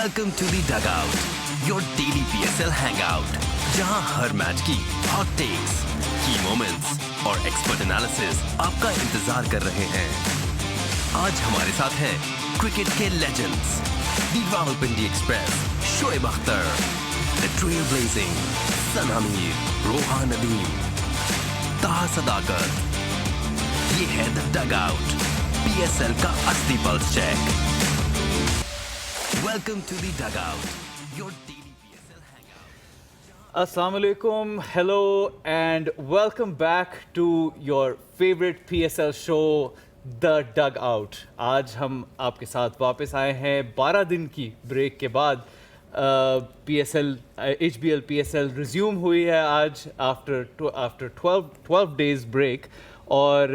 Welcome to the Dugout, your daily PSL hangout, जहां हर match की hot takes, key moments और expert analysis आपका इंतजार कर रहे हैं। आज हमारे साथ हैं क्रिकेट के legends, the Rawalpindi express, Shoaib Akhtar, the trailblazing Sana Mir, Roha Nadeem, Taha Sadaqat. ये है द डगआउट, PSL का असली pulse check. Welcome to the Dugout, your daily PSL hangout. Assalamu alaikum, hello and welcome back to your favorite PSL show, The Dugout. आज हम आपके साथ वापस आए हैं 12 दिन की ब्रेक के बाद। PSL HBL PSL रिज्यूम हुई है आज आफ्टर 12 डेज ब्रेक। और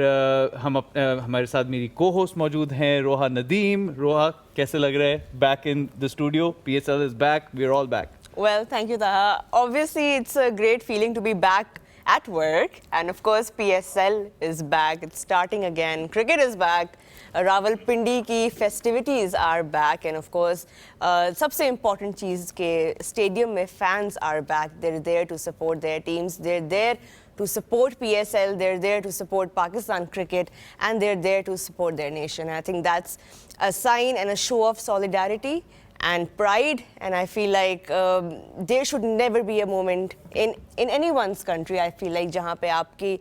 हमारे साथ मेरी को होस्ट मौजूद हैं रोहा नदीम। रोहा, कैसे लग रहा है back in the studio? PSL is back, we are all back. Well, thank you, Taha. Obviously, it's a great feeling to be back at work. And of course, PSL is back. It's starting again. Cricket is back. Rawalpindi ki festivities are back. And of course, सबसे important चीज़ के stadium में fans are back. They're there to support their teams. They're there to support PSL, they're there to support Pakistan cricket, and they're there to support their nation. I think that's a sign and a show of solidarity and pride, and I feel like there should never be a moment in anyone's country, I feel like, जहाँ पे आपकी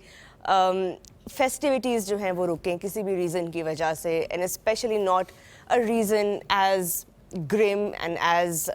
festivities जो हैं वो रुकें किसी भी reason की वजह से, and especially not a reason as grim and as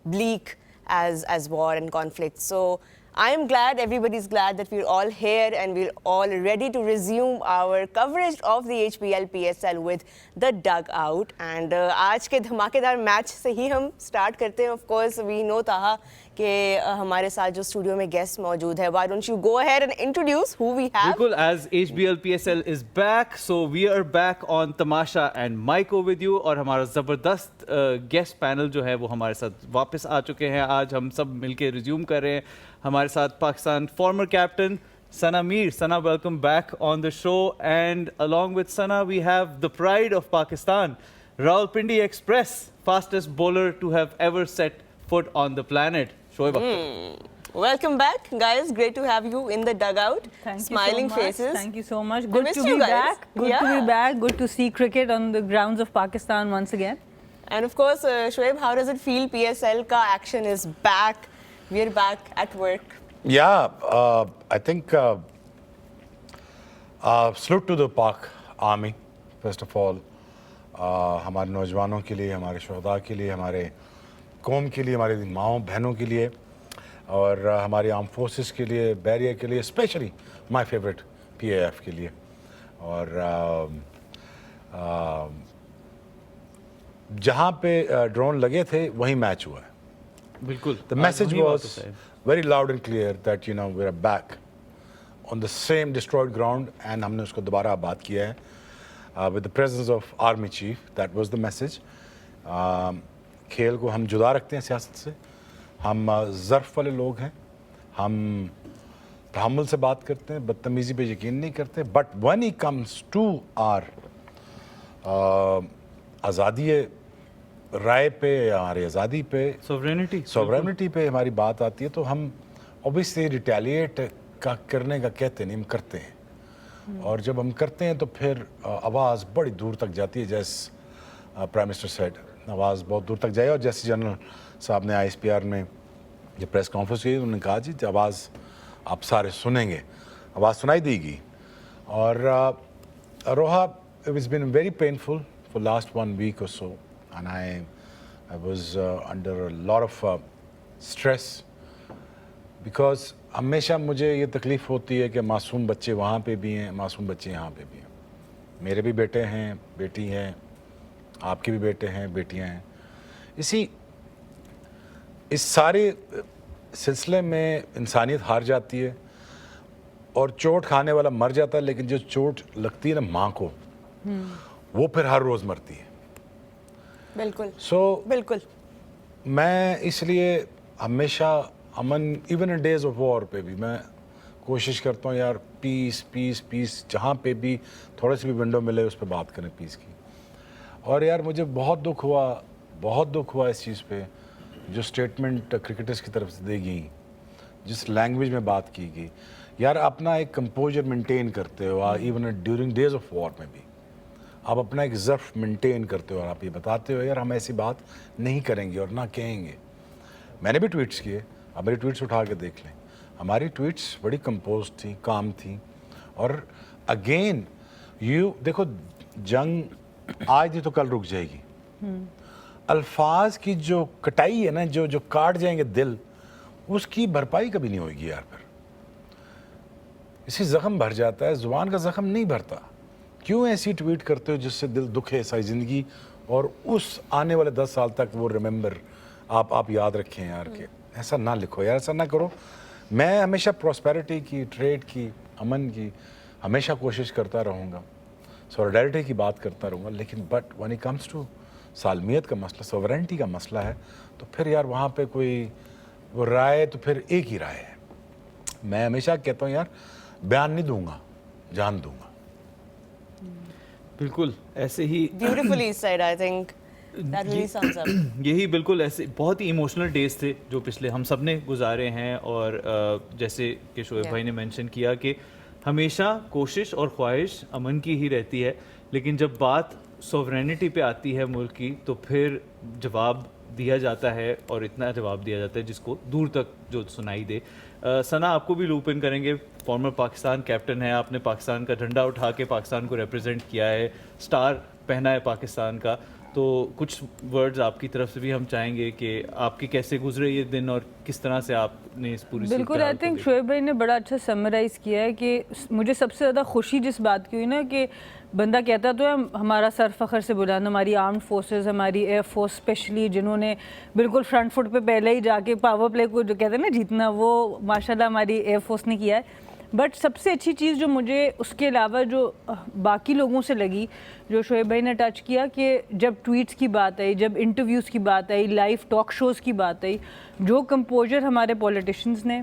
bleak as war and conflict. So I am glad, everybody's glad that we're all here and we're all ready to resume our coverage of the HBL PSL with the Dugout. And आज के धमाकेदार match से ही हम start करते हैं. Of course, we know Taha कि हमारे साथ जो स्टूडियो में गेस्ट मौजूद है. Why don't you go ahead and introduce who we have? बिल्कुल, as HBL PSL is back, so we are back on Tamasha and Maiko with you. और हमारा ज़बरदस्त गेस्ट पैनल जो है वो हमारे साथ वापस आ चुके हैं. आज हम सब मिलके रिज्यूम कर रहे हैं. हमारे साथ Pakistan former captain Sana Mir. Sana, welcome back on the show. And along with Sana, we have the pride of Pakistan, Rawalpindi Express, fastest bowler to have ever set foot on the planet, Shoaib Akhtar. Welcome back, guys. Great to have you in the Dugout. Thank Smiling you so much. faces. Thank you so much. I Good missed to be you guys. back. Good to be back. Good to see cricket on the grounds of Pakistan once again. And of course, Shoaib, how does it feel? PSL ka action is back. We're back at work. Yeah, I think salute to the Pak Army, first of all. हमारे नौजवानों के लिए, हमारे शोहदा के लिए, हमारे कौम के लिए, हमारे माँओं बहनों के लिए और हमारे आर्म फोर्सेस के लिए, बैरियर के लिए, स्पेशली माय फेवरेट PAF के लिए. और जहाँ पे ड्रोन लगे थे वहीं मैच हुआ है. बिल्कुल. The message was very loud and clear that we're back on the same destroyed ground and हमने उसको दोबारा आबाद किया है with the presence of army chief. That was the message. खेल को हम जुदा रखते हैं सियासत से. हम ज़र्फ़ वाले लोग हैं. हम तहम्मुल से बात करते हैं, बदतमीज़ी पे यकीन नहीं करते. But when it comes to our आज़ादी राय पे, हमारी आज़ादी पे, सॉवरेनिटी पे हमारी बात आती है तो हम ऑब्वियसली रिटेलिएट करने का कहते नहीं, हम करते हैं. और जब हम करते हैं तो फिर आवाज़ बड़ी दूर तक जाती है. जैसे प्राइम मिनिस्टर सेड, आवाज़ बहुत दूर तक जाए. और जैसे जनरल साहब ने ISPR में जब प्रेस कॉन्फ्रेंस की उन्होंने कहा जी आवाज़ आप सारे सुनेंगे, आवाज़ सुनाई देगी. और Roha, it has been very painful for last 1 week or so, and I was under a lot of stress because हमेशा मुझे ये तकलीफ़ होती है कि मासूम बच्चे वहाँ पे भी हैं, मासूम बच्चे यहाँ पे भी हैं. मेरे भी बेटे हैं, बेटी हैं, आपके भी बेटे हैं, बेटियाँ हैं. इस सारे सिलसिले में इंसानियत हार जाती है और चोट खाने वाला मर जाता है. लेकिन जो चोट लगती है ना माँ को, वो फिर हर रोज़ मरती है. बिल्कुल. बिल्कुल. मैं इसलिए हमेशा अमन, even in days of war पे भी मैं कोशिश करता हूँ यार पीस पीस पीस, जहाँ पे भी थोड़ी सी भी विंडो मिले उस पर बात करें पीस की. और यार मुझे बहुत दुख हुआ बहुत दुख हुआ इस चीज़ पे, जो स्टेटमेंट क्रिकेटर्स की तरफ से दी गई, जिस लैंग्वेज में बात की गई। यार अपना एक कंपोजर मेंटेन करते हो, even during days of war में भी आप अपना एक ज़र्फ मेंटेन करते हो और आप ये बताते हो यार हम ऐसी बात नहीं करेंगे और ना कहेंगे। मैंने भी ट्वीट्स किए, आप मेरी ट्वीट्स उठा के देख लें, हमारी ट्वीट्स बड़ी कंपोज थी, काम थी। और अगेन देखो जंग आज नहीं तो कल रुक जाएगी। अल्फाज की जो कटाई है ना, जो काट जाएंगे दिल, उसकी भरपाई कभी नहीं होगी यार। फिर इसी जख्म भर जाता है, जुबान का जख्म नहीं भरता। क्यों ऐसी ट्वीट करते हो जिससे दिल दुखे सारी ज़िंदगी, और उस आने वाले 10 साल तक वो रिमेंबर आप याद रखें यार कि ऐसा ना लिखो यार, ऐसा ना करो। मैं हमेशा प्रॉस्पेरिटी की, ट्रेड की, अमन की हमेशा कोशिश करता रहूँगा, सॉलिडारिटी की बात करता रहूँगा, लेकिन but when it comes to सालमियत का मसला, सॉवरेंटी का मसला है, तो फिर यार वहाँ पे कोई वो राय तो फिर एक ही राय है। मैं हमेशा कहता हूँ यार बयान नहीं दूंगा, जान दूंगा। बिल्कुल ऐसे ही Beautifully said, I think. That really sums up. यही बिल्कुल ऐसे बहुत ही इमोशनल डेज थे जो पिछले हम सब ने गुजारे हैं। और जैसे कि शोएब भाई ने मेंशन किया कि हमेशा कोशिश और ख्वाहिश अमन की ही रहती है, लेकिन जब बात सॉवरेनिटी पे आती है मुल्क की, तो फिर जवाब दिया जाता है, और इतना जवाब दिया जाता है जिसको दूर तक जो सुनाई दे। सना, आपको भी लूप इन करेंगे। फॉर्मर पाकिस्तान कैप्टन है, आपने पाकिस्तान का झंडा उठा के पाकिस्तान को रिप्रेजेंट किया है, स्टार पहना है पाकिस्तान का, तो कुछ वर्ड्स आपकी तरफ से भी हम चाहेंगे कि आपके कैसे गुजरे ये दिन और किस तरह से आपने इस पूरी बिल्कुल, आई थिंक शोएब भाई ने बड़ा अच्छा समराइज़ किया है कि मुझे सबसे ज़्यादा खुशी जिस बात की हुई ना, कि बंदा कहता तो है हमारा सर फ़ख्र से बुलंद, हमारी आर्म्ड फोर्सेस, हमारी एयर फोर्स स्पेशली, जिन्होंने बिल्कुल फ्रंट फुट पे पहले ही जाके पावर प्ले को जो कहते हैं ना जीतना, वो माशाल्लाह हमारी एयर फोर्स ने किया है। बट सबसे अच्छी चीज़ जो मुझे उसके अलावा जो बाकी लोगों से लगी, जो शोएब भाई ने टच किया, कि जब ट्वीट्स की बात आई, जब इंटरव्यूज़ की बात आई, लाइव टॉक शोज़ की बात आई, जो कंपोजर हमारे पॉलिटिशियंस ने,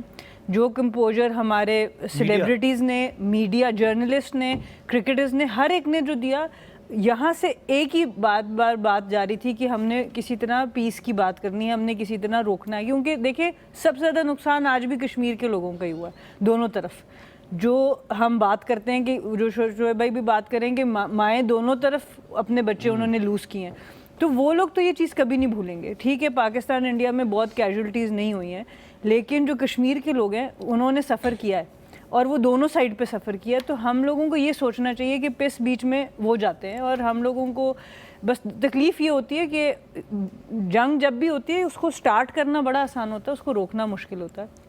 जो कंपोजर हमारे सेलिब्रिटीज़ ने, मीडिया जर्नलिस्ट ने, क्रिकेटर्स ने, हर एक ने जो दिया, यहाँ से एक ही बात जारी थी कि हमने किसी तरह पीस की बात करनी है, हमने किसी तरह रोकना है। क्योंकि देखिए सबसे ज़्यादा नुकसान आज भी कश्मीर के लोगों का ही हुआ है, दोनों तरफ। जो हम बात करते हैं कि जो शोएब भाई भी बात करेंगे, माएँ दोनों तरफ अपने बच्चे उन्होंने लूज़ किए हैं, तो वो लोग तो ये चीज़ कभी नहीं भूलेंगे। ठीक है, पाकिस्तान इंडिया में बहुत कैजुअल्टीज़ नहीं हुई हैं, लेकिन जो कश्मीर के लोग हैं उन्होंने सफ़र किया है, और वो दोनों साइड पे सफ़र किया। तो हम लोगों को ये सोचना चाहिए कि पिस बीच में वो जाते हैं, और हम लोगों को बस तकलीफ़ ये होती है कि जंग जब भी होती है उसको स्टार्ट करना बड़ा आसान होता है, उसको रोकना मुश्किल होता है।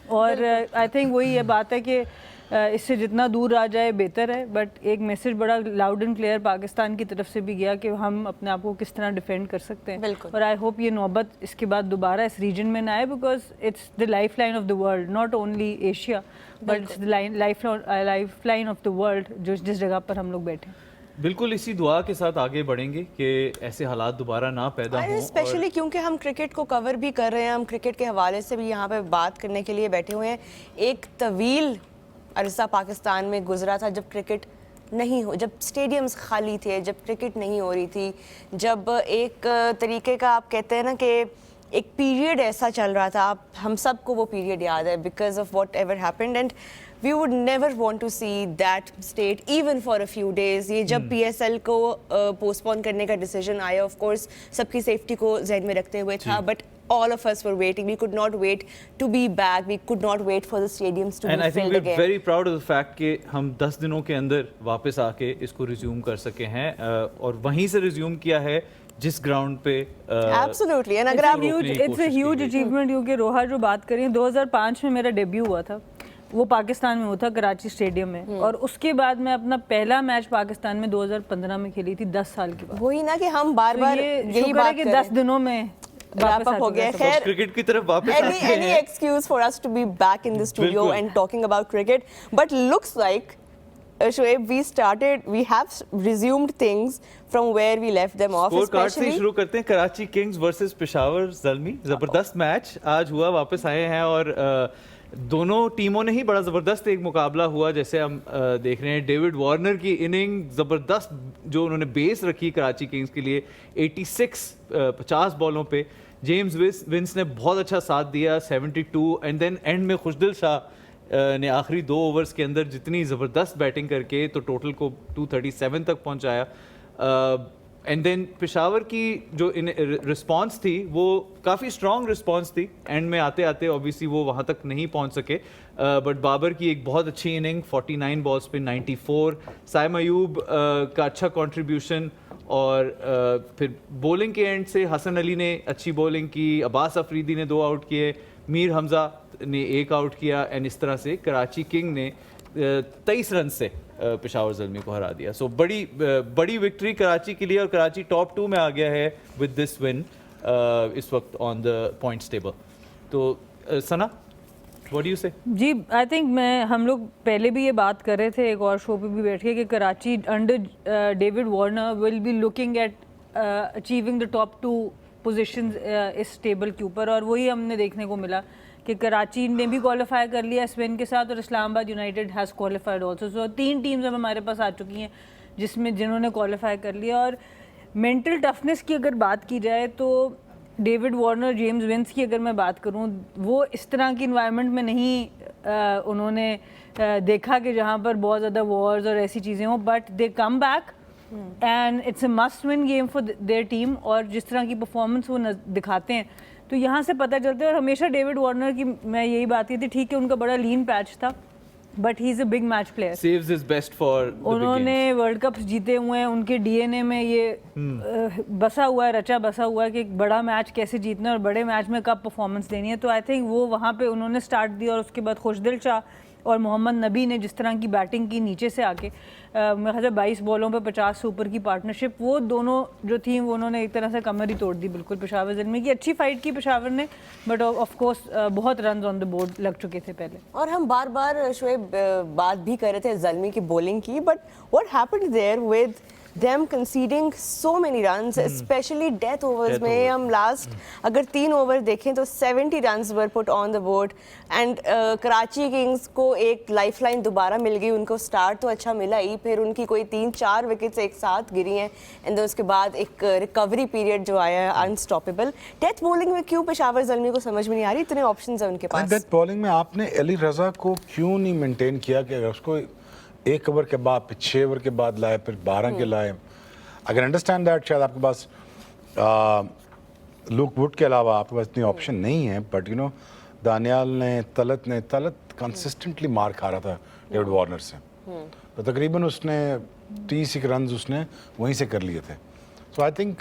और आई थिंक वही ये बात है कि इससे जितना दूर आ जाए बेहतर है। बट एक मैसेज बड़ा लाउड एंड क्लियर पाकिस्तान की तरफ से भी गया कि हम अपने आप को किस तरह डिफेंड कर सकते हैं। और आई होप ये नौबत इसके बाद दोबारा इस रीजन में ना आए, because it's the life line of the world, not only Asia but it's the life line of the world, जो जिस जगह पर हम लोग बैठे। बिल्कुल इसी दुआ के साथ आगे बढ़ेंगे कि ऐसे हालात दोबारा ना पैदा हों। स्पेशली क्योंकि हम क्रिकेट को कवर भी कर रहे हैं, हम क्रिकेट के हवाले से भी यहाँ पे बात करने के लिए बैठे हुए हैं। एक तवील अरसा पाकिस्तान में गुजरा था जब क्रिकेट नहीं हो, जब स्टेडियम्स खाली थे, जब क्रिकेट नहीं हो रही थी, जब एक तरीके का आप कहते हैं ना कि एक पीरियड ऐसा चल रहा था, हम सबको वो पीरियड याद है because of whatever happened, and we would never want to see that state even for a few days. ये जब पीएसएल को पोस्टपोन करने का डिसीजन आया, ऑफ कोर्स सबकी सेफ्टी को जहन में रखते हुए था, but all of us were waiting. We could not wait to be back. We could not wait for the stadiums to be filled again. And I think we're very proud of the fact कि हम 10 दिनों के अंदर वापस आके इसको resume कर सके हैं, और वहीं से रिज्यूम किया है जिस ग्राउंड पे Absolutely. And अगर आप it's a huge achievement, क्योंकि रोहा जो बात करें 2005 में मेरा डेब्यू हुआ था, वो पाकिस्तान में हुआ था कराची स्टेडियम में, और उसके बाद मैं अपना पहला मैच पाकिस्तान में 2015 में खेली थी, 10 साल के बाद। वही ना कि हम बार-बार यही बात कि 10 दिनों में wrap up हो गया। खैर, क्रिकेट की तरफ वापस any excuse for us to be back in the studio and talking about cricket, but looks like Shoaib, we have resumed things from where we left them off. Score card से शुरू करते हैं। Karachi Kings versus Peshawar Zalmi, जबरदस्त match आज हुआ, वापस आए हैं, और दोनों टीमों ने ही बड़ा ज़बरदस्त एक मुकाबला हुआ, जैसे हम देख रहे हैं डेविड वार्नर की इनिंग ज़बरदस्त जो उन्होंने बेस रखी कराची किंग्स के लिए 50 बॉलों पे। जेम्स विंस ने बहुत अच्छा साथ दिया 72, एंड देन एंड में खुशदिल शाह ने आखिरी 2 ओवर्स के अंदर जितनी ज़बरदस्त बैटिंग करके तो टोटल को 237 तक पहुंचाया। एंड देन पेशावर की जो रिस्पांस थी वो काफ़ी स्ट्रॉन्ग रिस्पांस थी, एंड में आते आते ऑब्वियसली वो वहाँ तक नहीं पहुँच सके, बट बाबर की एक बहुत अच्छी इनिंग 49 बॉल्स पे 94, साइम अयूब का अच्छा कंट्रीब्यूशन, और फिर बॉलिंग के एंड से हसन अली ने अच्छी बॉलिंग की, अब्बास अफरीदी ने 2 आउट किए, मीर हमजा ने 1 आउट किया, एंड इस तरह से कराची किंग ने 23 रन से पेशावर ज़ल्मी को हरा दिया। सो बड़ी विक्ट्री कराची के लिए, और कराची टॉप 2 में आ गया है विद दिस विन इस वक्त ऑन द पॉइंट्स टेबल। तो सना, व्हाट डू यू से? जी, आई थिंक हम लोग पहले भी ये बात कर रहे थे एक और शो पे भी बैठ के कि Karachi under David Warner will be looking at achieving the top 2 positions इस टेबल के ऊपर, और वही हमने देखने को मिला कि कराची ने भी क्वालिफाई कर लिया स्पेन के साथ, और Islamabad United has qualified also. So 3 teams अब हमारे पास आ चुकी हैं जिन्होंने क्वालिफाई कर लिया। और मेंटल टफनेस की अगर बात की जाए तो डेविड वार्नर, जेम्स विंस की अगर मैं बात करूं, वो इस तरह की इन्वायरमेंट में नहीं उन्होंने देखा कि जहां पर बहुत ज़्यादा वॉर्स और ऐसी चीज़ें हों, but they come back and it's a must win game for their team. और जिस तरह की परफॉर्मेंस वो दिखाते हैं तो यहाँ से पता चलता है। और हमेशा डेविड वार्नर की मैं यही बात की थी, ठीक है उनका बड़ा लीन पैच था, but he is a big match player, saves his best for the big games. उन्होंने वर्ल्ड कप जीते हुए हैं, उनके डीएनए में ये बसा हुआ है, रचा बसा हुआ है कि एक बड़ा मैच कैसे जीतना है और बड़े मैच में कब परफॉर्मेंस देनी है। तो आई थिंक वो वहाँ पे उन्होंने स्टार्ट दिया, और उसके बाद खुशदिल शाह और मोहम्मद नबी ने जिस तरह की बैटिंग की नीचे से आके, मेरे ख्याल से 22 बॉलों पे 50 से ऊपर की पार्टनरशिप, वो दोनों जो थी वो उन्होंने एक तरह से कमर ही तोड़ दी बिल्कुल पेशावर ज़ल्मी की। अच्छी फाइट की पेशावर ने, बट ऑफ कोर्स बहुत रन ऑन द बोर्ड लग चुके थे पहले। और हम बार बार शोएब बात भी कर रहे थे ज़ल्मी की बॉलिंग की, but what happened there with them conceding so many runs, especially death overs में हम लास्ट अगर 3 ओवर देखें तो 70 runs were put on the board, and Karachi Kings को एक लाइफलाइन दोबारा मिल गई। उनको स्टार्ट तो अच्छा मिला ही, फिर उनकी कोई 3-4 विकेट्स एक साथ गिरी हैं, एंड उसके बाद एक रिकवरी पीरियड जो आया है अनस्टॉपेबल। डेथ बॉलिंग में क्यों पेशावर ज़ल्मी को समझ में नहीं आ रही, इतने ऑप्शंस हैं उनके पास। डेथ बॉलिंग में आपने अली रजा को क्यों नहीं मेंटेन किया कि अगर उसको 1 ओवर के बाद फिर 6 ओवर के बाद लाए, फिर 12 के लाए। अगर अंडरस्टैंड दैट शायद आपके पास लुक वुड के अलावा आपके पास इतनी ऑप्शन नहीं है, बट यू नो दानियाल ने तलत कंसिस्टेंटली मार खा रहा था डेविड वार्नर से, तो तकरीबन उसने 30 रन उसने वहीं से कर लिए थे। सो आई थिंक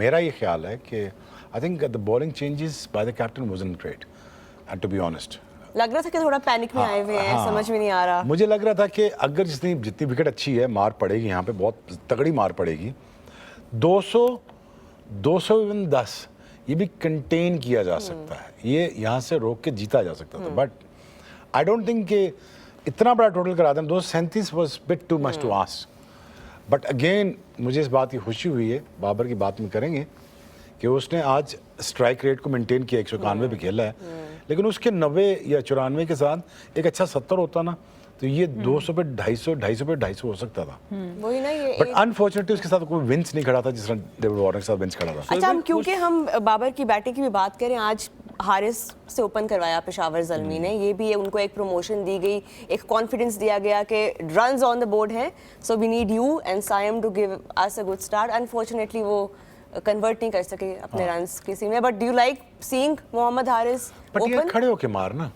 मेरा ये ख्याल है कि I think the bowling changes by the captain wasn't great, and to be honest लग रहा था कि थोड़ा पैनिक में आए हुए हैं, समझ में नहीं आ रहा। मुझे लग रहा था कि अगर जितनी विकेट अच्छी है, मार पड़ेगी यहाँ पे, बहुत तगड़ी मार पड़ेगी। 200 इवन 10 ये भी कंटेन किया जा सकता है, ये यहाँ से रोक के जीता जा सकता था, बट आई डोंट थिंक कि इतना बड़ा टोटल करा दें। 237 was bit too much to ask. But again मुझे इस बात की खुशी हुई है, बाबर की बात में करेंगे कि उसने आज स्ट्राइक रेट को मेंटेन किया, 191 पे खेला है, लेकिन उसके 90 या 94 के साथ एक अच्छा 70 होता ना, तो ये 200 पे 250 हो सकता था। वही ना, ये बट अनफॉर्चुनेटली उसके साथ कोई विंस नहीं खड़ा था जिस तरह डेविड वार्नर के साथ विंस खड़ा था। अच्छा, हम क्योंकि हम बाबर की बैटिंग की भी बात करें, आज हारिस से ओपन करवाया पेशावर ज़ल्मी ने, ये भी उनको एक प्रमोशन दी गई, एक कॉन्फिडेंस दिया गया कि रन्स ऑन द बोर्ड हैं, so we need you and Saim to give us a good start. Unfortunately वो कन्वर्ट नहीं कर सके अपने रन्स किसी में। But do you like seeing Mohammad Haris bat ये ओपन? खड़े होके मारना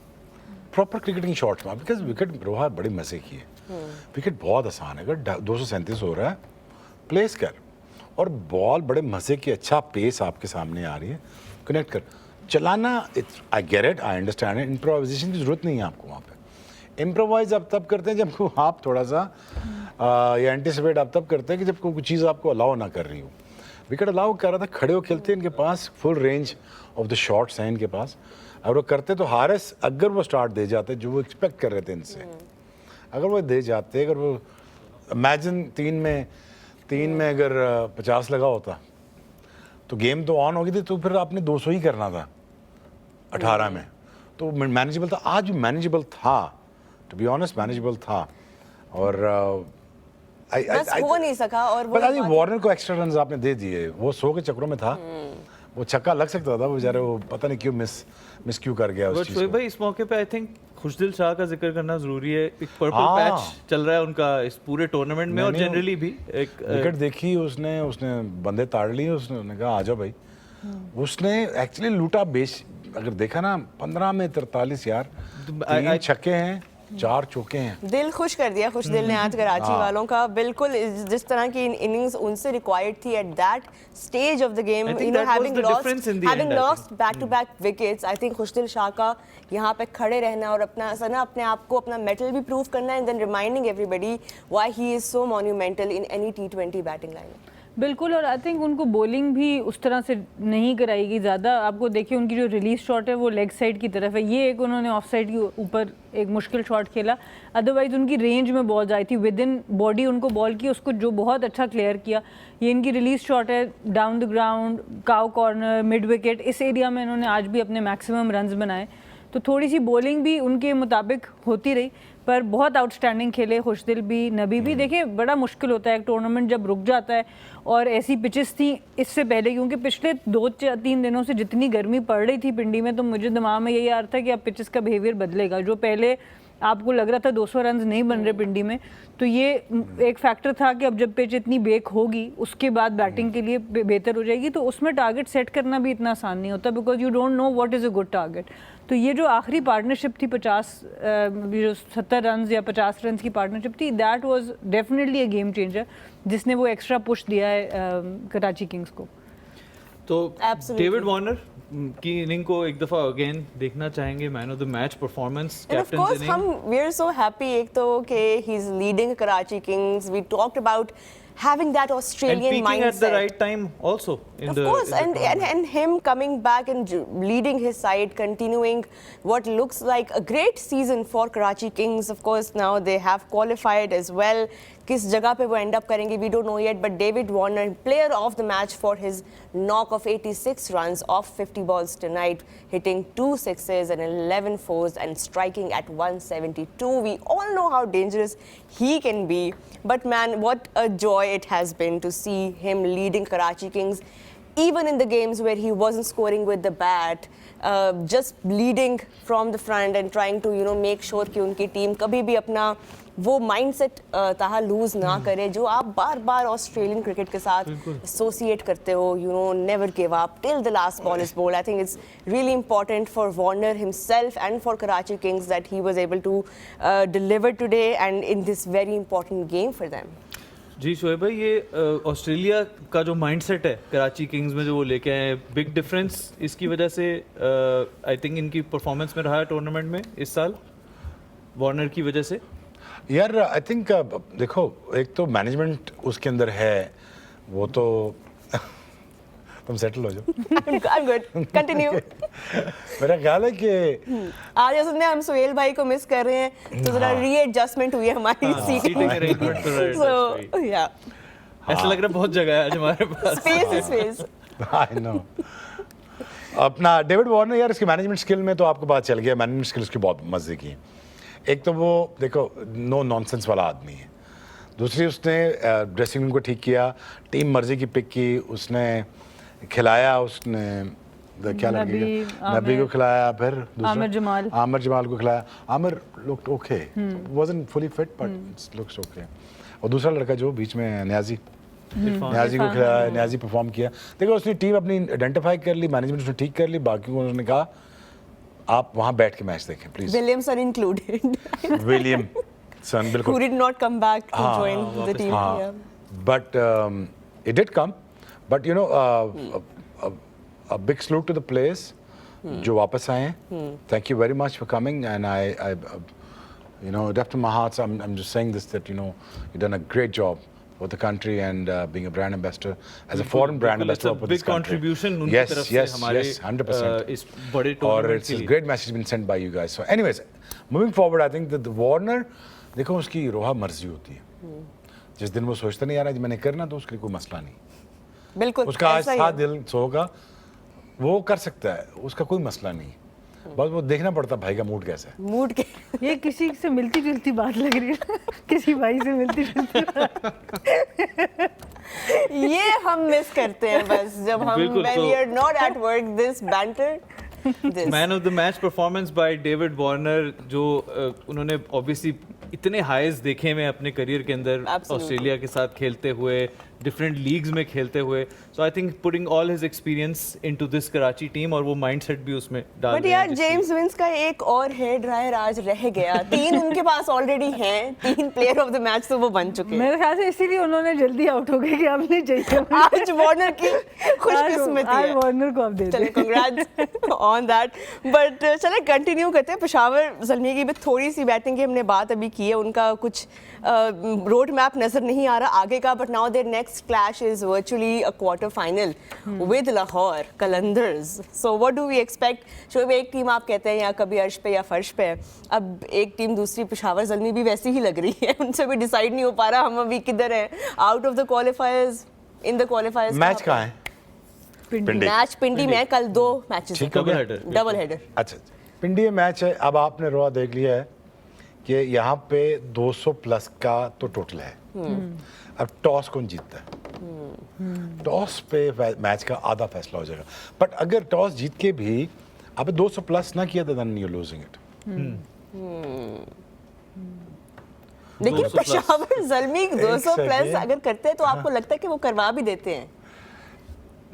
प्रॉपर क्रिकेटिंग शॉट्स मार, बिकॉज विकेट रोहा बड़ी मजे की है। विकेट बहुत आसान है, अगर 237 हो रहा है प्लेस कर, और बॉल बड़े मजे की, अच्छा पेस आपके सामने आ रही है, कनेक्ट कर चलाना। I get it, I understand it, improvisation की जरूरत नहीं है आपको वहाँ पे। इम्प्रोवाइज आप तब करते हैं जब आप थोड़ा सा या एंटिसिपेट आप तब करते हैं कि जब कोई चीज़ आपको अलाउ ना कर रही हो। विकेट अलाउ कर रहा था, खड़े हो खेलते हैं, इनके पास full range of the shots हैं इनके पास। अगर वो करते तो हारिस, अगर वो स्टार्ट दे जाते जो वो एक्सपेक्ट कर रहे थे इनसे, अगर वो दे जाते, अगर वो इमेजिन 3 में अगर 50 लगा होता तो गेम तो ऑन हो गई थी, तो फिर आपने 200 ही करना था 18 में। तो मैनेजेबल था, आज भी मैनेजेबल था, टू बी ऑनेस्ट मैनेजेबल था। और बस हो नहीं सका। और पता नहीं वार्नर को एक्स्ट्रा रन आपने दे दिए, वो 100 के चक्रों में था, वो छक्का लग सकता था, वो बेचारे वो पता नहीं क्यों मिस क्यों कर गया उस चीज को। भाई इस मौके पे आई थिंक खुशदिल शाह का जिक्र करना जरूरी है। एक पर्पल पैच चल रहा है उनका इस पूरे टूर्नामेंट में और जनरली भी एक विकेट देखी उसने बंदे ताड़ लिए, उसने कहा आ जाओ भाई। उसने एक्चुअली लूटा बेच, अगर देखा ना 15 में 43 यार, 3 छक्के हैं 4 चौके हैं। दिल खुश कर दिया खुशदिल ने आज कराची वालों का। बिल्कुल जिस तरह की इनिंग्स उनसे रिक्वायर्ड थी at that stage of the game, you know, having lost back to back wickets, I think Khushdil Shah का यहाँ पे खड़े रहना और अपने आप को अपना मेटल भी प्रूव करना and then reminding everybody why he is so monumental in any T20 batting line. बिल्कुल, और आई थिंक उनको बॉलिंग भी उस तरह से नहीं कराएगी ज़्यादा। आपको देखिए उनकी जो रिलीज शॉट है वो लेग साइड की तरफ है, ये एक उन्होंने ऑफ साइड के ऊपर एक मुश्किल शॉट खेला, अदरवाइज उनकी रेंज में बॉल आई थी, विद इन बॉडी उनको बॉल की, उसको जो बहुत अच्छा क्लियर किया। ये इनकी रिलीज शॉट है, down the ground, cow corner, mid wicket, इस एरिया में इन्होंने आज भी अपने मैक्सिमम रन्स बनाए। तो थोड़ी सी बॉलिंग भी उनके मुताबिक होती रही, पर बहुत आउटस्टैंडिंग खेले खुशदिल भी, नबी भी। देखिए बड़ा मुश्किल होता है एक टूर्नामेंट जब रुक जाता है, और ऐसी पिचेस थी इससे पहले, क्योंकि पिछले 2-3 दिनों से जितनी गर्मी पड़ रही थी पिंडी में, तो मुझे दिमाग में यही आ रहा था कि अब पिचेस का बिहेवियर बदलेगा। जो पहले आपको लग रहा था 200 रन नहीं बन रहे पिंडी में, तो ये एक फैक्टर था कि अब जब पिच इतनी बेक होगी उसके बाद बैटिंग के लिए बेहतर हो जाएगी, तो उसमें टारगेट सेट करना भी इतना आसान नहीं होता, because you don't know what is a good target. तो ये जो आखिरी पार्टनरशिप थी 70 रन या 50 रन की पार्टनरशिप थी, that was definitely a game changer, जिसने वो एक्स्ट्रा पुश दिया है कराची किंग्स को। तो डेविड वार्नर की इनिंग को एक दफा अगेन देखना चाहेंगे, man of the match performance, captain inning. हम वी आर सो हैप्पी एक तो कि he is leading Karachi Kings, we talked about having that Australian and mindset at the right time also in of the course, and him coming back and leading his side, continuing what looks like a great season for Karachi Kings. Of course, now they have qualified as well. किस जगह पे वो end up करेंगे we don't know yet, but David Warner player of the match for his knock of 86 runs off 50 balls tonight, hitting 2 sixes and 11 fours and striking at 172. We all know how dangerous he can be, but man, what a joy it has been to see him leading Karachi Kings, even in the games where he wasn't scoring with the bat, just leading from the front and trying to, you know, make sure कि उनकी team कभी भी अपना वो mindset ताहा loose ना करे जो आप बार बार ऑस्ट्रेलियन क्रिकेट के साथ एसोसिएट करते हो, you know, never give up till the last ball is bowled. I think it's really important for Warner himself and for Karachi kings that he was able to deliver today and in this very important game for them. जी शोएब भाई, ये Australia का जो mindset है Karachi Kings में जो वो लेके आए, बिग डिफरेंस इसकी वजह से आई थिंक इनकी परफॉर्मेंस में रहा है टूर्नामेंट में इस साल वार्नर की वजह से. यार आई थिंक देखो, एक तो मैनेजमेंट उसके अंदर है, वो तो तुम सेटल हो जाओ. I'm good. Continue. मेरा ख्याल है कि आज जैसे हम सुहेल भाई को मिस कर रहे हैं तो जरा रीएडजस्टमेंट हुई है हमारी सीटिंग अरेंजमेंट. सो या ऐसा लग रहा है बहुत जगह है आज हमारे पास. स्पेस. I know. अपना डेविड वार्नर, यार इसकी मैनेजमेंट स्किल में तो आपको पता चल गया, मैनेजमेंट स्किल्स की बहुत मजे की. एक तो वो देखो नो नॉनसेंस वाला आदमी है, दूसरी उसने ड्रेसिंग रूम को ठीक किया, टीम मर्जी की पिक की, उसने खिलाया, उसने क्या लगेगा नबी को खिलाया, फिर आमिर जमाल को खिलाया. Aamir looked okay, wasn't fully fit but looks okay. और दूसरा लड़का जो बीच में न्याजी को खिलाया, न्याजी परफॉर्म किया. देखो उसने टीम अपनी आइडेंटिफाई कर ली, मैनेजमेंट उसने ठीक कर ली, बाकी को उन्होंने कहा आप वहां बैठ के मैच देखें प्लीज. Williamson included. विलियमसन बिल्कुल. Who did not come back to join the team. Yeah. But it did come. But you know, a big salute to the players जो वापस आए हैं. Thank you very much for coming, and I you know, depth of my heart, I'm just saying this, that you know you've done a great job for the country and being a brand ambassador as a foreign brand ambassador for this country. Big contribution उनकी तरफ से हमारे 100%. इस बड़े और tournament it's के a लिए. great message been sent by you guys. So anyways, moving forward, I think that the Warner, देखो उसकी रोहा मर्जी होती है. जिस दिन वो सोचता नहीं यार आज मैंने करना, तो उसके लिए कोई मसला नहीं. बिल्कुल उसका आज था दिल सोगा, वो कर सकता है, उसका कोई मसला नहीं. बस वो देखना पड़ता भाई का मूड कैसा है। मूड के ये किसी से मिलती जुलती बात लग रही है किसी भाई से मिलती जुलती बात। ये हम मिस करते हैं बस जब हम बिल्कुल, when we are not at work this banter this man of the match performance by David Warner, जो उन्होंने ऑब्वियसली इतने हाईज देखे हैं अपने करियर के अंदर, Absolutely. ऑस्ट्रेलिया के साथ खेलते हुए, डिफरेंट लीग्स में खेलते हुए। So I think putting all his experience into this Karachi team, और वो माइंडसेट भी उसमें डाल बट रहे यार हैं जिसकी- जेम्स विंस का एक और हेयर ड्रायर आज रह गया। 3 उनके पास ऑलरेडी हैं, 3 प्लेयर ऑफ द मैच तो वो बन चुके हैं। मेरे ख्याल से इसीलिए उन्होंने जल्दी आउट हो गए कि अब नहीं चाहिए। आज वार्नर की खुशकिस्मती आज है। वार्नर को अब दे चले दे। Congrats on that. बट चले कंटिन्यू करते हैं। पेशावर ज़ल्मी की भी थोड़ी सी बैटिंग की हमने बात अभी की है, उनका कुछ रोड मैप नजर नहीं आ रहा आगे का, but now there next clash is virtually a quarter final with Lahore Qalandars. So what do we expect? Shoaib, एक टीम आप कहते हैं या कभी अर्श पे या फर्श पे है, अब एक टीम दूसरी पेशावर ज़ल्मी भी वैसी ही लग रही है, उनसे भी डिसाइड नहीं हो पा रहा हम अभी किधर है out of the क्वालिफायर्स, in the क्वालिफायर्स। Match कहाँ है? पिंडी। मैच पिंडी में कल 2 मैचेस ठीक हो डबल गया? हेडर। Double header. अच्छा, पिंडी में मैच है। अब आपने रोआ देख लिया है कि यहाँ पे 200 प्लस का तो टोटल है। अब टॉस कौन जीतता है? टॉस पे मैच का आधा फैसला हो जाएगा। बट अगर टॉस जीत के भी अब 200 प्लस ना किया तो देन यू लूजिंग इट। लेकिन 200 plus. Peshawar Zalmi 200 plus second. अगर करते हैं तो आपको लगता है कि वो करवा भी देते हैं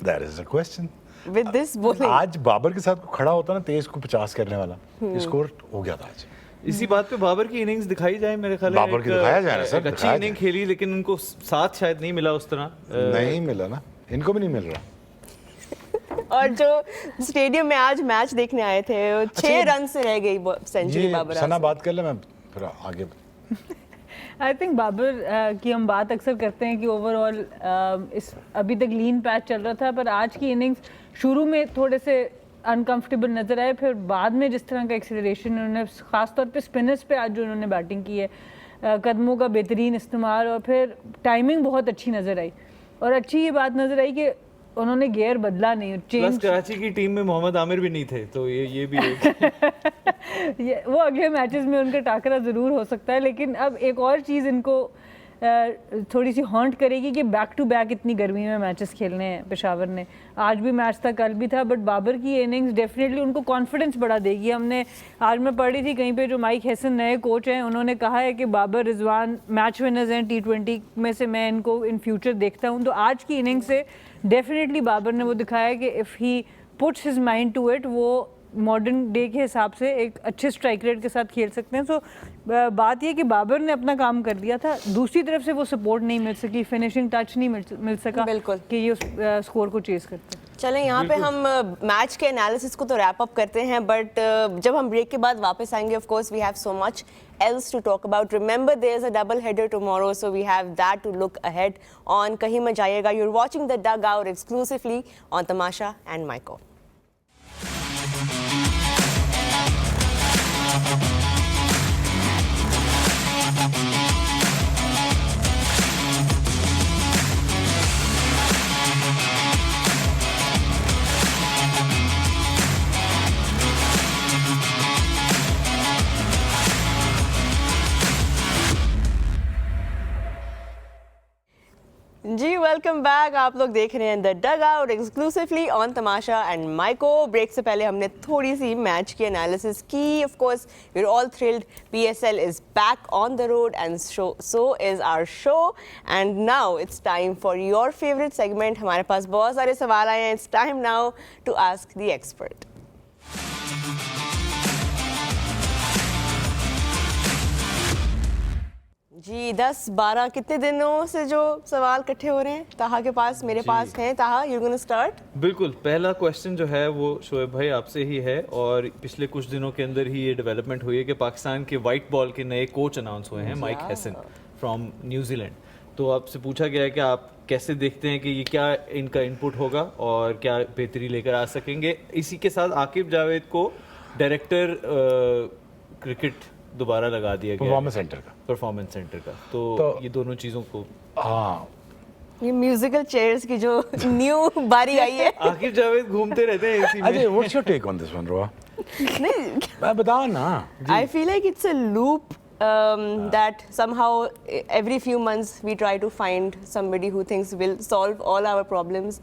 that is a question. With this bowling? आज बाबर के साथ खड़ा होता ना 23 को 50 करने वाला, स्कोर हो गया था आज। इसी बात पे बाबर की इनिंग्स दिखाई जाए, मेरे ख्याल बाबर की दिखाया जाए ना सर, एक अच्छी दिखाया इनिंग जाए। खेली, लेकिन उनको साथ शायद नहीं मिला उस तरह। नहीं मिला ना, इनको भी नहीं मिल रहा। और जो स्टेडियम में आज मैच देखने आए थे, 6 ये- रन से रह गई सेंचुरी बाबर ये सना आजम। बात कर ले, मैं फिर आगे। आई थिंक बाबर की हम बात अक्सर करते हैं कि ओवरऑल इस अभी तक लीन पैच चल रहा था, पर आज की इनिंग्स शुरू में थोड़े से अनकंफर्टेबल नजर आए, फिर बाद में जिस तरह का एक्सीलरेशन उन्होंने खासतौर पे स्पिनर्स पे आज जो उन्होंने बैटिंग की है, कदमों का बेहतरीन इस्तेमाल, और फिर टाइमिंग बहुत अच्छी नज़र आई। और अच्छी ये बात नज़र आई कि उन्होंने गियर बदला नहीं, प्लस चेंज। कराची की टीम में मोहम्मद आमिर भी नहीं थे, तो ये भी एक वो अगले मैचेस में उनका टाकरा ज़रूर हो सकता है, लेकिन अब एक और चीज़ इनको थोड़ी सी हॉन्ट करेगी कि बैक टू बैक इतनी गर्मी में मैचेस खेलने हैं पेशावर ने। आज भी मैच था, कल भी था, बट बाबर की इनिंग्स डेफिनेटली उनको कॉन्फिडेंस बढ़ा देगी। हमने आज मैं पढ़ी थी कहीं पे, जो माइक हैसन नए कोच हैं, उन्होंने कहा है कि बाबर रिजवान मैच विनर्स हैं T20 में से, मैं इनको इन फ्यूचर देखता हूँ। तो आज की इनिंग्स से डेफिनेटली बाबर ने वो दिखाया कि if he puts his mind to it, वो मॉडर्न डे के हिसाब से एक अच्छे स्ट्राइक रेट के साथ खेल सकते हैं। सो बात यह कि बाबर ने अपना काम कर दिया था, दूसरी तरफ से वो सपोर्ट नहीं मिल सकी, फिनिशिंग टच नहीं मिल सका बिल्कुल। कि ये उस स्कोर को चेस करते। चलें, यहाँ पे हम मैच के एनालिसिस को तो रैप अप करते हैं, बट जब हम ब्रेक के बाद वापस आएंगे, of course we have so much else to talk about. Remember, there's a double header tomorrow, so we have that to look ahead on. Kahin mat jayega. You're watching the Dugout exclusively on Tamasha and Maiko. जी welcome back. आप लोग देख रहे हैं the dugout exclusively on Tamasha and Myco. Break से पहले हमने थोड़ी सी मैच की एनालिसिस की। Of course we are all thrilled, PSL is back on the road and so is our show. And now it's time for your favourite segment. हमारे पास बहुत सारे सवाल आए हैं। It's time now to ask the expert. जी 10-12 कितने दिनों से जो सवाल इकट्ठे हो रहे हैं ताहा के पास, मेरे पास हैं। ताहा, यू गोना स्टार्ट? बिल्कुल। पहला क्वेश्चन जो है वो शोएब भाई आपसे ही है, और पिछले कुछ दिनों के अंदर ही ये डेवलपमेंट हुई है कि पाकिस्तान के वाइट बॉल के नए कोच अनाउंस हुए हैं, माइक हैसन फ्रॉम न्यूजीलैंड। तो आपसे पूछा गया है कि आप कैसे देखते हैं कि ये क्या इनका इनपुट होगा और क्या बेहतरी लेकर आ सकेंगे। इसी के साथ आकिब जावेद को डायरेक्टर क्रिकेट दोबारा लगा दिया गया परफॉर्मेंस सेंटर का। परफॉर्मेंस सेंटर का। तो ये दोनों चीज़ों को हाँ, ये म्यूजिकल चेयर्स की जो न्यू बारी आई है। आखिर जावेद घूमते रहते हैं इसी में। Ajay, what's your take on this one रोआ? नहीं, मैं बताओ ना। I feel like it's a loop that somehow every few months we try to find somebody who thinks will solve all our problems,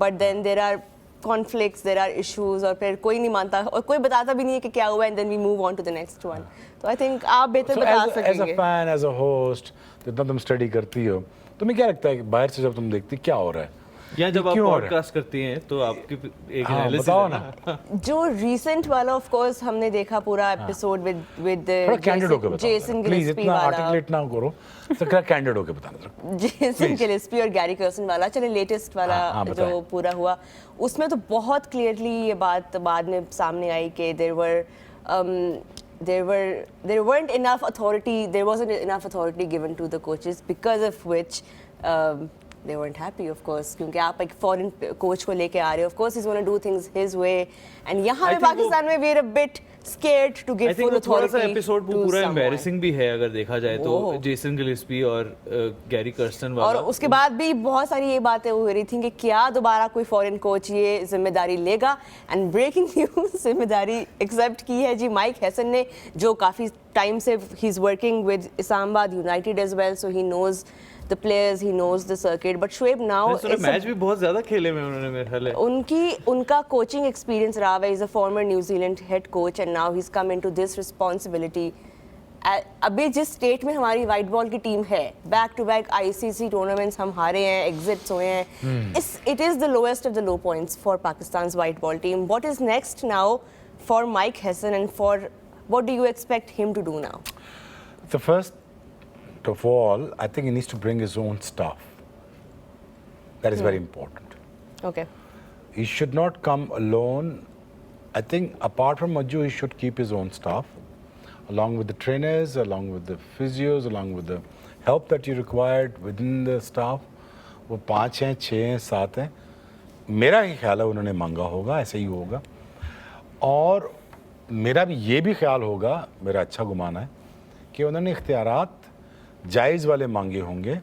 but then there are conflicts, there are issues, और फिर कोई नहीं मानता और कोई बताता भी नहीं है कि क्या हुआ, and then we move on to the next one. तो I think आप बेहतर बता as सकेंगे। a fan, as a host, जितना तुम स्टडी करती हो, तुम्हें क्या लगता है कि बाहर से जब तुम देखती क्या हो रहा है? या जब आप क्यों हो रहा है? पॉडकास्ट करती हैं तो आपकी एक हाँ, एनालिसिस बताओ है ना। जो recent वाला of course हमने देखा पूरा एपिसोड with थोड़ा कैंडिड होके बताओ। Jason प्लीज Gillespie इतना वाला, आर्टिकुलेट ना करो, थोड़ा कैंडिड होके बताना। जेसन गिलेस्पी और गैरी कर्सन वाला, चले लेटेस्ट वाला हाँ, बताएं। जो पूरा हुआ उसमें तो बहुत क्लियरली ये बात बाद में सामने आई कि there weren't enough authority, there wasn't enough authority given to the coaches, because of which they weren't happy, of course, क्योंकि आप एक फॉरेन कोच को लेके आ रहे हो, of course he's going to do things his way, and यहाँ पे पाकिस्तान में we're a bit scared to give full authority थोड़ा सा एपिसोड to पूरा someone. एम्बैरेसिंग भी है अगर देखा जाए तो, जेसन गिलेस्पी और गैरी कर्स्टन वाला। और उसके बाद भी बहुत सारी ये बातें हो रही थी कि क्या दोबारा कोई फॉरेन कोच ये जिम्मेदारी लेगा, एंड ब्रेकिंग न्यूज़ जिम्मेदारी एक्सेप्ट की है जी माइक हैसन ने, जो काफ़ी टाइम से ही is working with Islamabad United as well, so he knows the players, he knows the circuit, but Shoaib now match भी बहुत ज्यादा खेले में उन्होंने मेरे ख्याल है। उनका कोचिंग एक्सपीरियंस रहा है, is a former New Zealand head coach and now he is come into this responsibility. अभी जिस स्टेट में हमारी वाइट बॉल की टीम है, back to back ICC tournaments हम हारे हैं, एग्जिट्स हुए हैं, it is the lowest of the low points for Pakistan white ball team. What is next now for Mike Hesson and for what do you expect him to do now? The first of all, I think he needs to bring his own staff. That is very important. Okay. He should not come alone. I think apart from Majju, he should keep his own staff, along with the trainers, along with the physios, along with the help that you required within the staff. वो 5 हैं, 6 हैं, 7 हैं, मेरा ही ख्याल है उन्होंने मांगा होगा, ऐसे ही होगा। और मेरा भी ये भी ख्याल होगा, मेरा अच्छा गुमान है कि उन्होंने इख्तियारात जायज़ वाले मांगे होंगे,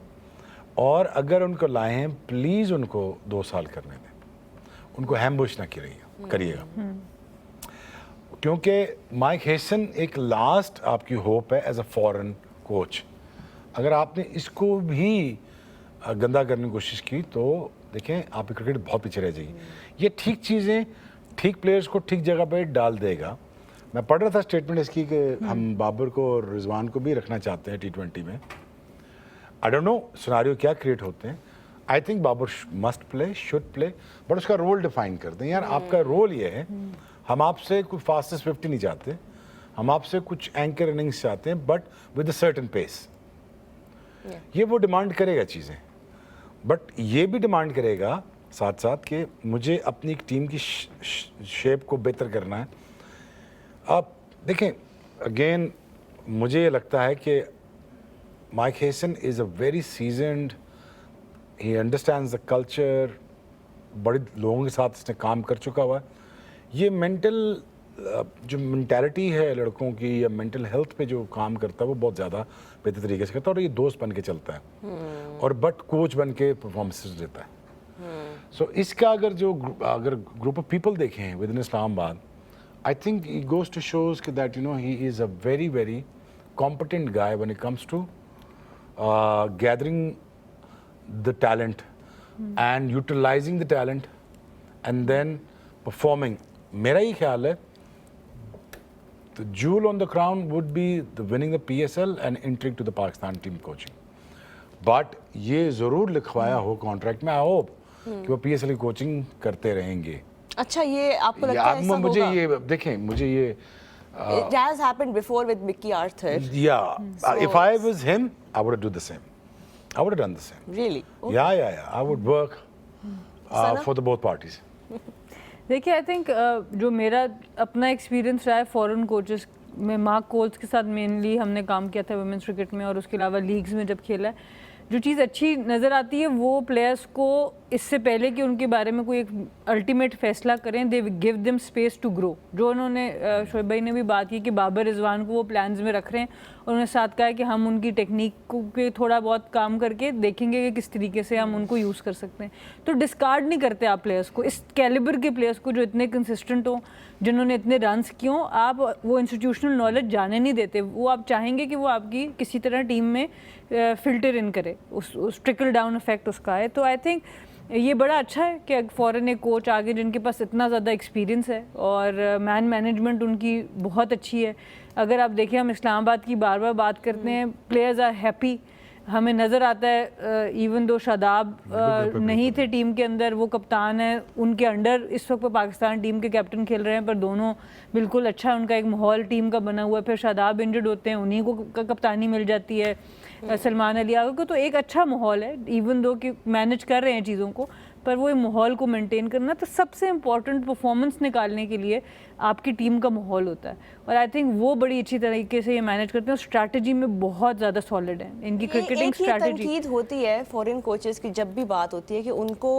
और अगर उनको लाए हैं प्लीज़ उनको 2 साल करने दें, उनको हैम्बुश ना करिएगा, क्योंकि माइक हैसन एक लास्ट आपकी होप है एज अ फॉरेन कोच। अगर आपने इसको भी गंदा करने की कोशिश की तो देखें आपकी क्रिकेट बहुत पीछे रह जाएगी। ये ठीक चीज़ें ठीक प्लेयर्स को ठीक जगह पे डाल देगा। मैं पढ़ रहा था स्टेटमेंट इसकी कि हम बाबर को और रिजवान को भी रखना चाहते हैं T20 में। आई डोंट नो सिनारियो क्या क्रिएट होते हैं। I think Babar must play, should play, but उसका रोल डिफाइन कर दें। यार आपका रोल ये है, हम आपसे कोई फास्टेस्ट 50 नहीं चाहते, हम आपसे कुछ एंकर इनिंग्स चाहते हैं, but with a certain pace. ये वो डिमांड करेगा चीज़ें, बट ये भी डिमांड करेगा साथ साथ कि मुझे अपनी एक टीम की शेप को बेहतर करना है। आप देखें, अगेन मुझे ये लगता है कि mic Hesson is a very seasoned, he understands the culture, बड़े लोगों के साथ इसने काम कर चुका हुआ है। ये मेंटल जो मेंटालिटी है लड़कों की या मेंटल हेल्थ पे जो काम करता है वो बहुत ज़्यादा बेहतर तरीके से करता है, और ये दोस्त बन के चलता है और बट कोच बन के परफॉर्मेंसेस देता है। सो इसका अगर ग्रुप ऑफ पीपल देखें with in Islamabad, I think it goes to shows that he is a very, very competent guy when it comes to gathering the talent and utilizing the talent and then performing. मेरा ही ख्याल है the jewel on the crown would be the winning the PSL and entering to the Pakistan team coaching. But ये ज़रूर लिखवाया हो contract में, I hope कि वो PSL की कोचिंग करते रहेंगे। अच्छा, ये आपको लगता है ऐसा मुझे होगा? ये देखें, मुझे ये It has happened before with Mickey Arthur. yeah, if I was him, I would do the same. I would have done the same. Really? Okay. Yeah. I would work Sana? for the both parties. देखिए, I think जो मेरा अपना experience रहा है foreign coaches में, mark Coles के साथ mainly हमने काम किया था वुमेंस क्रिकेट में, और उसके अलावा लीग्स में जब खेला है, जो चीज़ अच्छी नज़र आती है वो प्लेयर्स को इससे पहले कि उनके बारे में कोई एक अल्टीमेट फैसला करें, they give them space to grow. जो उन्होंने शोएब भाई ने भी बात की कि बाबर रिजवान को वो प्लान्स में रख रहे हैं, उन्होंने साथ कहा है कि हम उनकी टेक्निक को पे थोड़ा बहुत काम करके देखेंगे कि किस तरीके से हम उनको यूज़ कर सकते हैं। तो डिस्कार्ड नहीं करते आप प्लेयर्स को, इस कैलिबर के प्लेयर्स को जो इतने कंसिस्टेंट हो, जिन्होंने इतने रन्स किए हों, आप वो इंस्टीट्यूशनल नॉलेज जाने नहीं देते। वो आप चाहेंगे कि वो आपकी किसी तरह टीम में फिल्टर इन करे, उस ट्रिकल डाउन इफेक्ट उसका है। तो आई थिंक ये बड़ा अच्छा है कि फॉरेन एक कोच आगे जिनके पास इतना ज़्यादा एक्सपीरियंस है और मैन मैनेजमेंट उनकी बहुत अच्छी है। अगर आप देखिए, हम इस्लामाबाद की बार बार बात करते हैं, प्लेयर्स आर हैप्पी। हमें नज़र आता है इवन दो शादाब नहीं थे टीम के अंदर, वो कप्तान है, उनके अंडर इस वक्त पाकिस्तान टीम के कैप्टन खेल रहे हैं, पर दोनों बिल्कुल अच्छा है, उनका एक माहौल टीम का बना हुआ है। फिर शादाब इंजर्ड होते हैं, उन्हीं को कप्तानी मिल जाती है, सलमान अली आगा को। तो एक अच्छा माहौल है, इवन दो कि मैनेज कर रहे हैं चीज़ों को, पर वो माहौल को मेंटेन करना तो सबसे इम्पॉर्टेंट परफॉर्मेंस निकालने के लिए आपकी टीम का माहौल होता है। और आई थिंक वो बड़ी अच्छी तरीके से ये मैनेज करते हैं, स्ट्रैटेजी में बहुत ज़्यादा सॉलिड है इनकी क्रिकेटिंग स्ट्रैटेजी। तनकीद होती है फॉरेन कोचेस की जब भी बात होती है कि उनको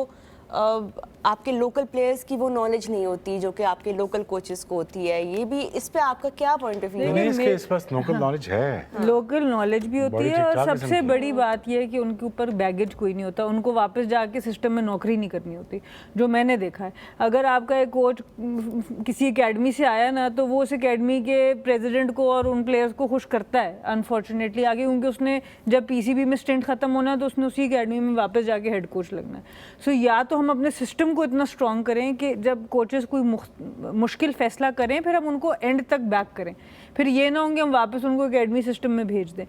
आपके लोकल प्लेयर्स की वो नॉलेज नहीं होती जो कि आपके लोकल कोचेस को होती है। ये भी इस पे आपका क्या पॉइंट ऑफ व्यू है? इसके इस पास लोकल नॉलेज है, लोकल नॉलेज भी होती है, और सबसे बड़ी बात यह है कि उनके ऊपर बैगेज कोई नहीं होता, उनको वापस जाके सिस्टम में नौकरी नहीं करनी होती, जो मैंने देखा है। अगर आपका एक कोच किसी एकेडमी से आया ना, तो वो उस एकेडमी के प्रेसिडेंट को और उन प्लेयर्स को खुश करता है अनफॉर्चुनेटली आगे, क्योंकि उसने जब पीसीबी में स्टेंट खत्म होना है तो उसने उसी एकेडमी में वापस जाके हेड कोच लगना है। सो या तो हम अपने सिस्टम को इतना स्ट्रॉन्ग करें कि जब कोचेस कोई मुश्किल फैसला करें, फिर हम उनको एंड तक बैक करें। फिर ये ना होंगे हम वापस उनको एकेडमी सिस्टम में भेज दें।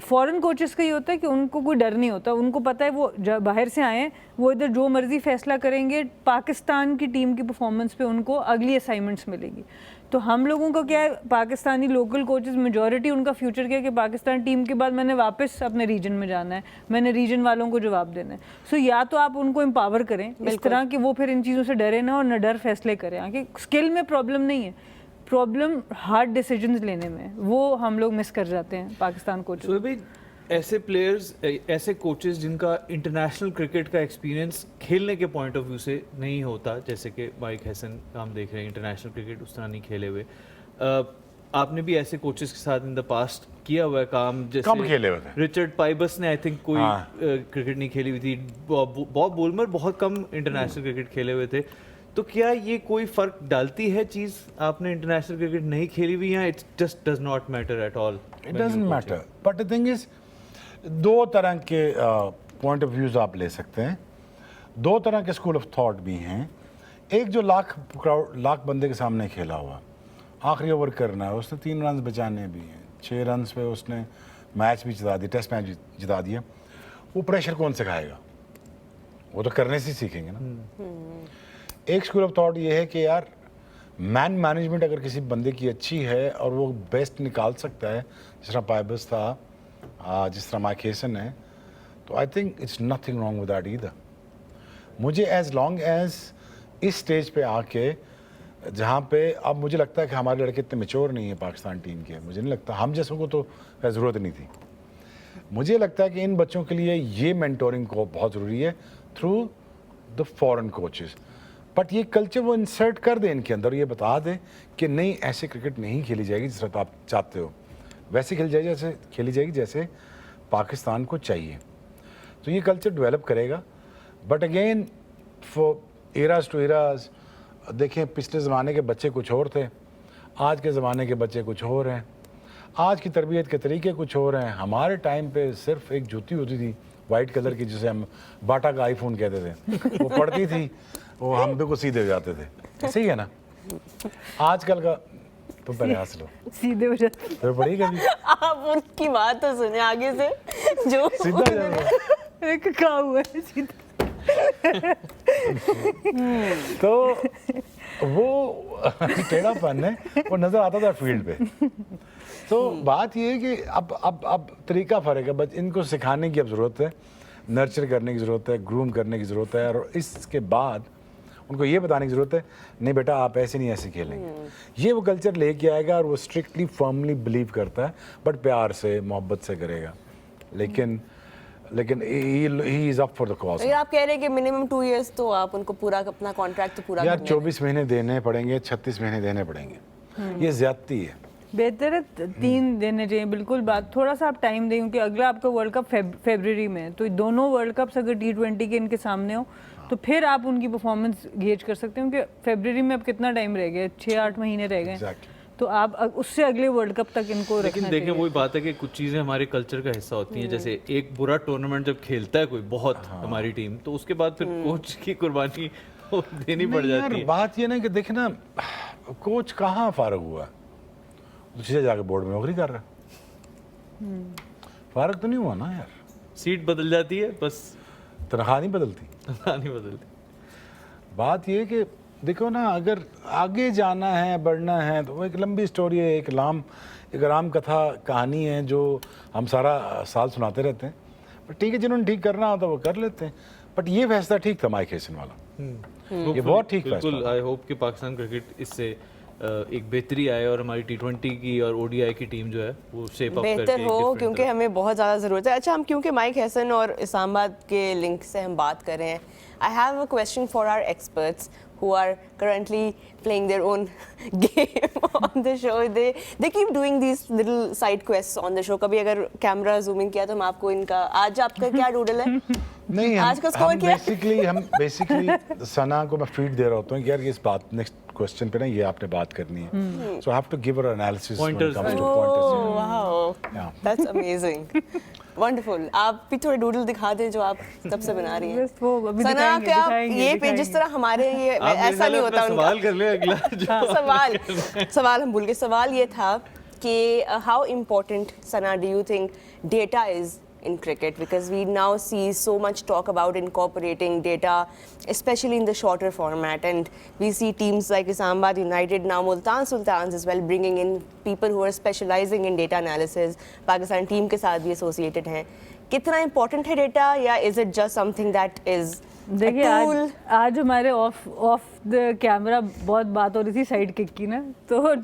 फॉरेन कोचेस का ये होता है कि उनको कोई डर नहीं होता, उनको पता है वो बाहर से आए हैं, वो इधर जो मर्जी फैसला करेंगे, पाकिस्तान की टीम की परफॉर्मेंस पे उनको अगली असाइनमेंट्स मिलेगी। तो हम लोगों का क्या है, पाकिस्तानी लोकल कोचेस मेजॉरिटी उनका फ्यूचर क्या है कि पाकिस्तान टीम के बाद मैंने वापस अपने रीजन में जाना है, मैंने रीजन वालों को जवाब देना है। सो या तो आप उनको एम्पावर करें इस तरह कि वो फिर इन चीज़ों से डरे ना और न डर फैसले करें। आगे स्किल में प्रॉब्लम नहीं है, प्रॉब्लम हार्ड डिसीजंस लेने में, वो हम लोग मिस कर जाते हैं पाकिस्तान कोचेस। तो भाई ऐसे प्लेयर्स, ऐसे कोचेस जिनका इंटरनेशनल क्रिकेट का एक्सपीरियंस खेलने के पॉइंट ऑफ व्यू से नहीं होता, जैसे कि माइक हैसन हम देख रहे हैं इंटरनेशनल क्रिकेट उस तरह नहीं खेले हुए, आपने भी ऐसे कोचेस के साथ इन द पास्ट किया हुआ है काम, जैसे कम खेले हुए थे। रिचर्ड पाइबस ने आई थिंक कोई क्रिकेट नहीं खेली हुई थी, बॉब बुलमर बहुत कम इंटरनेशनल क्रिकेट खेले हुए थे। तो क्या ये कोई फ़र्क डालती है चीज़, आपने इंटरनेशनल क्रिकेट नहीं खेली हुई या it's just does not matter at all? It doesn't matter, but the thing is दो तरह के पॉइंट ऑफ व्यूज आप ले सकते हैं, दो तरह के स्कूल ऑफ थॉट भी हैं। एक जो लाख बंदे के सामने खेला हुआ, आखिरी ओवर करना है, उसने 3 रन बचाने भी हैं, 6 रन पे उसने मैच भी जिता दिया, टेस्ट मैच जिता दिया, वो प्रेशर कौन सिखाएगा? वो तो करने से सीखेंगे ना। एक स्कूल ऑफ थॉट ये है कि यार मैन मैनेजमेंट अगर किसी बंदे की अच्छी है और वो बेस्ट निकाल सकता है, जिस तरह पाइबस था, जिस तरह माइक हैसन है, तो I think it's nothing wrong with that either. मुझे एज लॉन्ग एज इस स्टेज पे आके, जहाँ पे अब मुझे लगता है कि हमारे लड़के इतने मेच्योर नहीं है पाकिस्तान टीम के, मुझे नहीं लगता, हम जैसों को तो ज़रूरत नहीं थी। मुझे लगता है कि इन बच्चों के लिए ये मेंटोरिंग को बहुत ज़रूरी है through the foreign coaches. But ये कल्चर वो इंसर्ट कर दें इनके अंदर, ये बता दें कि नहीं, ऐसे क्रिकेट नहीं खेली जाएगी जिस तरह आप चाहते हो, वैसे खेली जाएगी जैसे पाकिस्तान को चाहिए। तो ये कल्चर डेवलप करेगा। But again for eras to eras, देखें पिछले ज़माने के बच्चे कुछ और थे, आज के ज़माने के बच्चे कुछ और हैं, आज की तरबियत के तरीके कुछ और हैं। हमारे टाइम पे सिर्फ एक जूती होती थी वाइट कलर की, जिसे हम बाटा का आईफोन कहते थे, वो पड़ती थी, वो हम भी को सीधे हो जाते थे, सही है ना? आजकल का तो पहले हंस लो, सीधे हो जाते तो पड़ी कभी आप उनकी बात तो सुने आगे से जो सीधा जाओ। क्या हुआ है सीधा। तो वो टेढ़ापन है, वो नजर आता था फील्ड पे। तो बात ये है कि अब तरीका फ़र्क है, बस इनको सिखाने की अब ज़रूरत है, नर्चर करने की ज़रूरत है, ग्रूम करने की ज़रूरत है, और इसके बाद उनको ये बताने की ज़रूरत है, नहीं बेटा आप ऐसे नहीं ऐसे खेलेंगे। ये वो कल्चर लेके आएगा और वो स्ट्रिक्टली फर्मली बिलीव करता है, बट प्यार से मोहब्बत से करेगा। लेकिन लेकिन he is up for the cause. लेकिन आप कह रहे हैं कि मिनिमम 2 इयर्स तो आप उनको पूरा अपना कॉन्ट्रैक्ट तो पूरा यार करने 24 महीने देने पड़ेंगे, 36 महीने देने पड़ेंगे, ये ज्यादती है। बेहतर है 3 देने चाहिए, बिल्कुल बात। थोड़ा सा आप टाइम दें क्योंकि अगला आपका वर्ल्ड कप फरवरी में है, तो दोनों वर्ल्ड कप्स अगर T20 के इनके सामने हो तो फिर आप उनकी परफॉर्मेंस गेज कर सकते हो, क्योंकि फरवरी में अब कितना टाइम रह गया, 6-8 महीने रह गए। Exactly. तो आप उससे अगले वर्ल्ड कप तक इनको रखना लेकिन देखें वही बात है कि कुछ चीज़ें हमारे कल्चर का हिस्सा होती हैं, जैसे एक बुरा टूर्नामेंट जब खेलता है कोई बहुत हमारी टीम, तो उसके बाद फिर कोच की कुर्बानी तो देनी पड़ नहीं जाती यार, है। बात ये ना कि देखे ना, कोच कहाँ फारग हुआ, दूसरे जाके बोर्ड में नौकरी कर रहा, फारग तो नहीं हुआ ना यार, सीट बदल जाती है बस, तनख्वाह नहीं बदलती। नहीं बदलती। बात ये कि देखो ना, अगर आगे जाना है, बढ़ना है, तो वो एक लंबी स्टोरी है, एक राम कथा कहानी है जो हम सारा साल सुनाते रहते हैं। पर ठीक है, जिन्होंने ठीक करना होता वो कर लेते हैं। बट ये फैसला ठीक था माइक हेसन वाला, ये बहुत ठीक फैसला बिल्कुल। आई होप कि पाकिस्तान क्रिकेट इससे एक बेहतरी आए और हमारी T20 की और ODI की टीम जो है वो शेप अप करके बेहतर एक हो, different क्योंकि तरह- हमें बहुत ज़्यादा ज़रूरत है। अच्छा, हम क्योंकि माइक हैसन और इस्लामाबाद के लिंक से हम बात कर रहे हैं, I have a question for our experts who are currently playing their own game on the show. They keep doing these little side quests on the show. कभी अगर कैमरा जूमिंग किया तो हम आपको इनका, आज आपका क्या डूडल है? नहीं, आज का स्कोर क्या है? हम बेसिकली सना को मैं फीड दे रहा होता हूँ कि यार ये इस बात नेक्स्ट क्वेश्चन पे ना ये आपने बात करनी है, so I have to give her analysis when it comes to Oh, pointers. wow. Yeah. That's amazing. Wonderful. आप भी थोड़े डूडल दिखा दें जो आप तब से बना रही हैं। बस वो अभी सना, दिखाएंगे, क्या दिखाएंगे, ये पे दिखाएंगे। जिस तरह हमारे ये आप मेरे ऐसा नहीं ख्याल होता अपना उनका सवाल कर ले अगला जो सवाल हम भूल गए। सवाल ये था कि how important, Sana, do you think data is in cricket, because we now see so much talk about incorporating data, especially in the shorter format, and we see teams like Islamabad United, now Multan Sultans as well, bringing in people who are specializing in data analysis. Pakistan team के साथ भी associated हैं। कितना important है data, या is it just something that is a देखिए tool? आज हमारे ऑफ द कैमरा बहुत बात हो रही थी साइड किक की ना, तो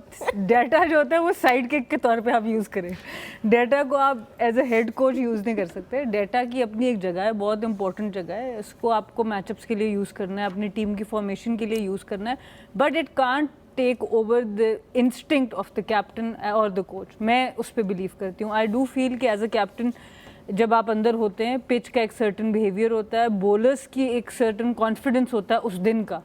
डाटा जो होता है वो साइड किक के तौर पे आप यूज़ करें। डाटा को आप as a head coach use नहीं कर सकते। डाटा की अपनी एक जगह है, बहुत इंपॉर्टेंट जगह है, इसको आपको मैचअप्स के लिए यूज़ करना है, अपनी टीम की फॉर्मेशन के लिए यूज़ करना है, but it can't take over the instinct of the captain और द कोच। मैं उस पर बिलीव करती हूँ। आई डू फील कि एज अ कैप्टन जब आप अंदर होते हैं, पिच का एक सर्टन बिहेवियर होता है, बॉलर्स की एक सर्टन कॉन्फिडेंस होता है उस दिन का।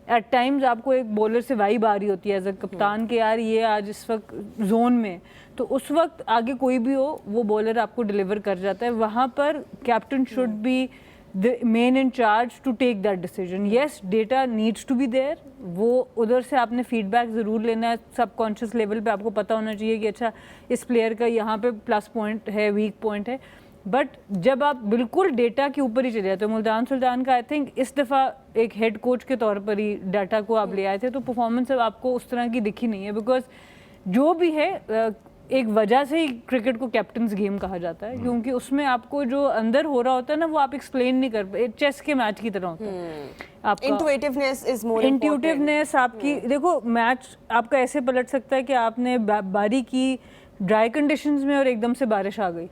एट टाइम्स आपको एक बॉलर से वाइब आ रही होती है एज अ कप्तान के, यार ये आज इस वक्त जोन में, तो उस वक्त आगे कोई भी हो वो बॉलर आपको डिलीवर कर जाता है। वहाँ पर captain should be the main in charge to take that decision. Yes, data needs to be there, वो उधर से आपने फीडबैक ज़रूर लेना है। सबकॉन्शियस लेवल पे आपको पता होना चाहिए कि अच्छा इस प्लेयर का यहाँ पे प्लस पॉइंट है, वीक पॉइंट है, बट जब आप बिल्कुल डेटा के ऊपर ही चले जाते हो, मुल्तान सुल्तान का आई थिंक इस दफ़ा एक हेड कोच के तौर पर ही डाटा को आप ले आए थे, तो परफॉर्मेंस अब आपको उस तरह की दिखी नहीं है। बिकॉज जो भी है एक वजह से ही क्रिकेट को कैप्टन्स गेम कहा जाता है, क्योंकि उसमें आपको जो अंदर हो रहा होता है ना वो आप एक्सप्लेन नहीं कर पाए। चेस के मैच की तरह होता है। आपका Intuitiveness is more important. इंट्यूटिवनेस आपकी, देखो मैच आपका ऐसे पलट सकता है कि आपने बारी की ड्राई कंडीशंस में और एकदम से बारिश आ गई,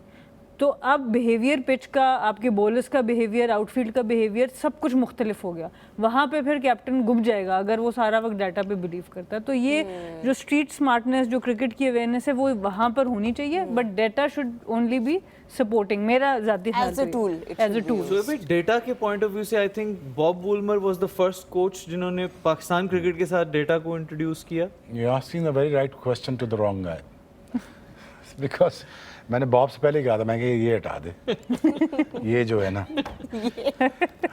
तो अब बिहेवियर पिच का, आपके बॉलर्स का बिहेवियर, आउटफील्ड का बिहेवियर, सब कुछ मुख्तलिफ हो गया। वहाँ पे फिर कैप्टन गुम जाएगा अगर वो सारा वक्त डाटा पे बिलीव करता है। तो ये जो स्ट्रीट स्मार्टनेस, जो क्रिकेट की अवेयरनेस है, वो वहाँ पर होनी चाहिए, but data should only be supporting. मेरा ज़ाती As a tool, it as a should tool. So अभी डेटा के पॉइंट ऑफ व्यू से I think Bob Woolmer was the first coach जिन्होंने पाकिस्तान क्रिकेट के साथ डेटा को इंट्रोड्यूस किया। You asking the very right question to the wrong guy, because मैंने Bob से पहले कहा था, मैं कि ये हटा दे ये जो है ना,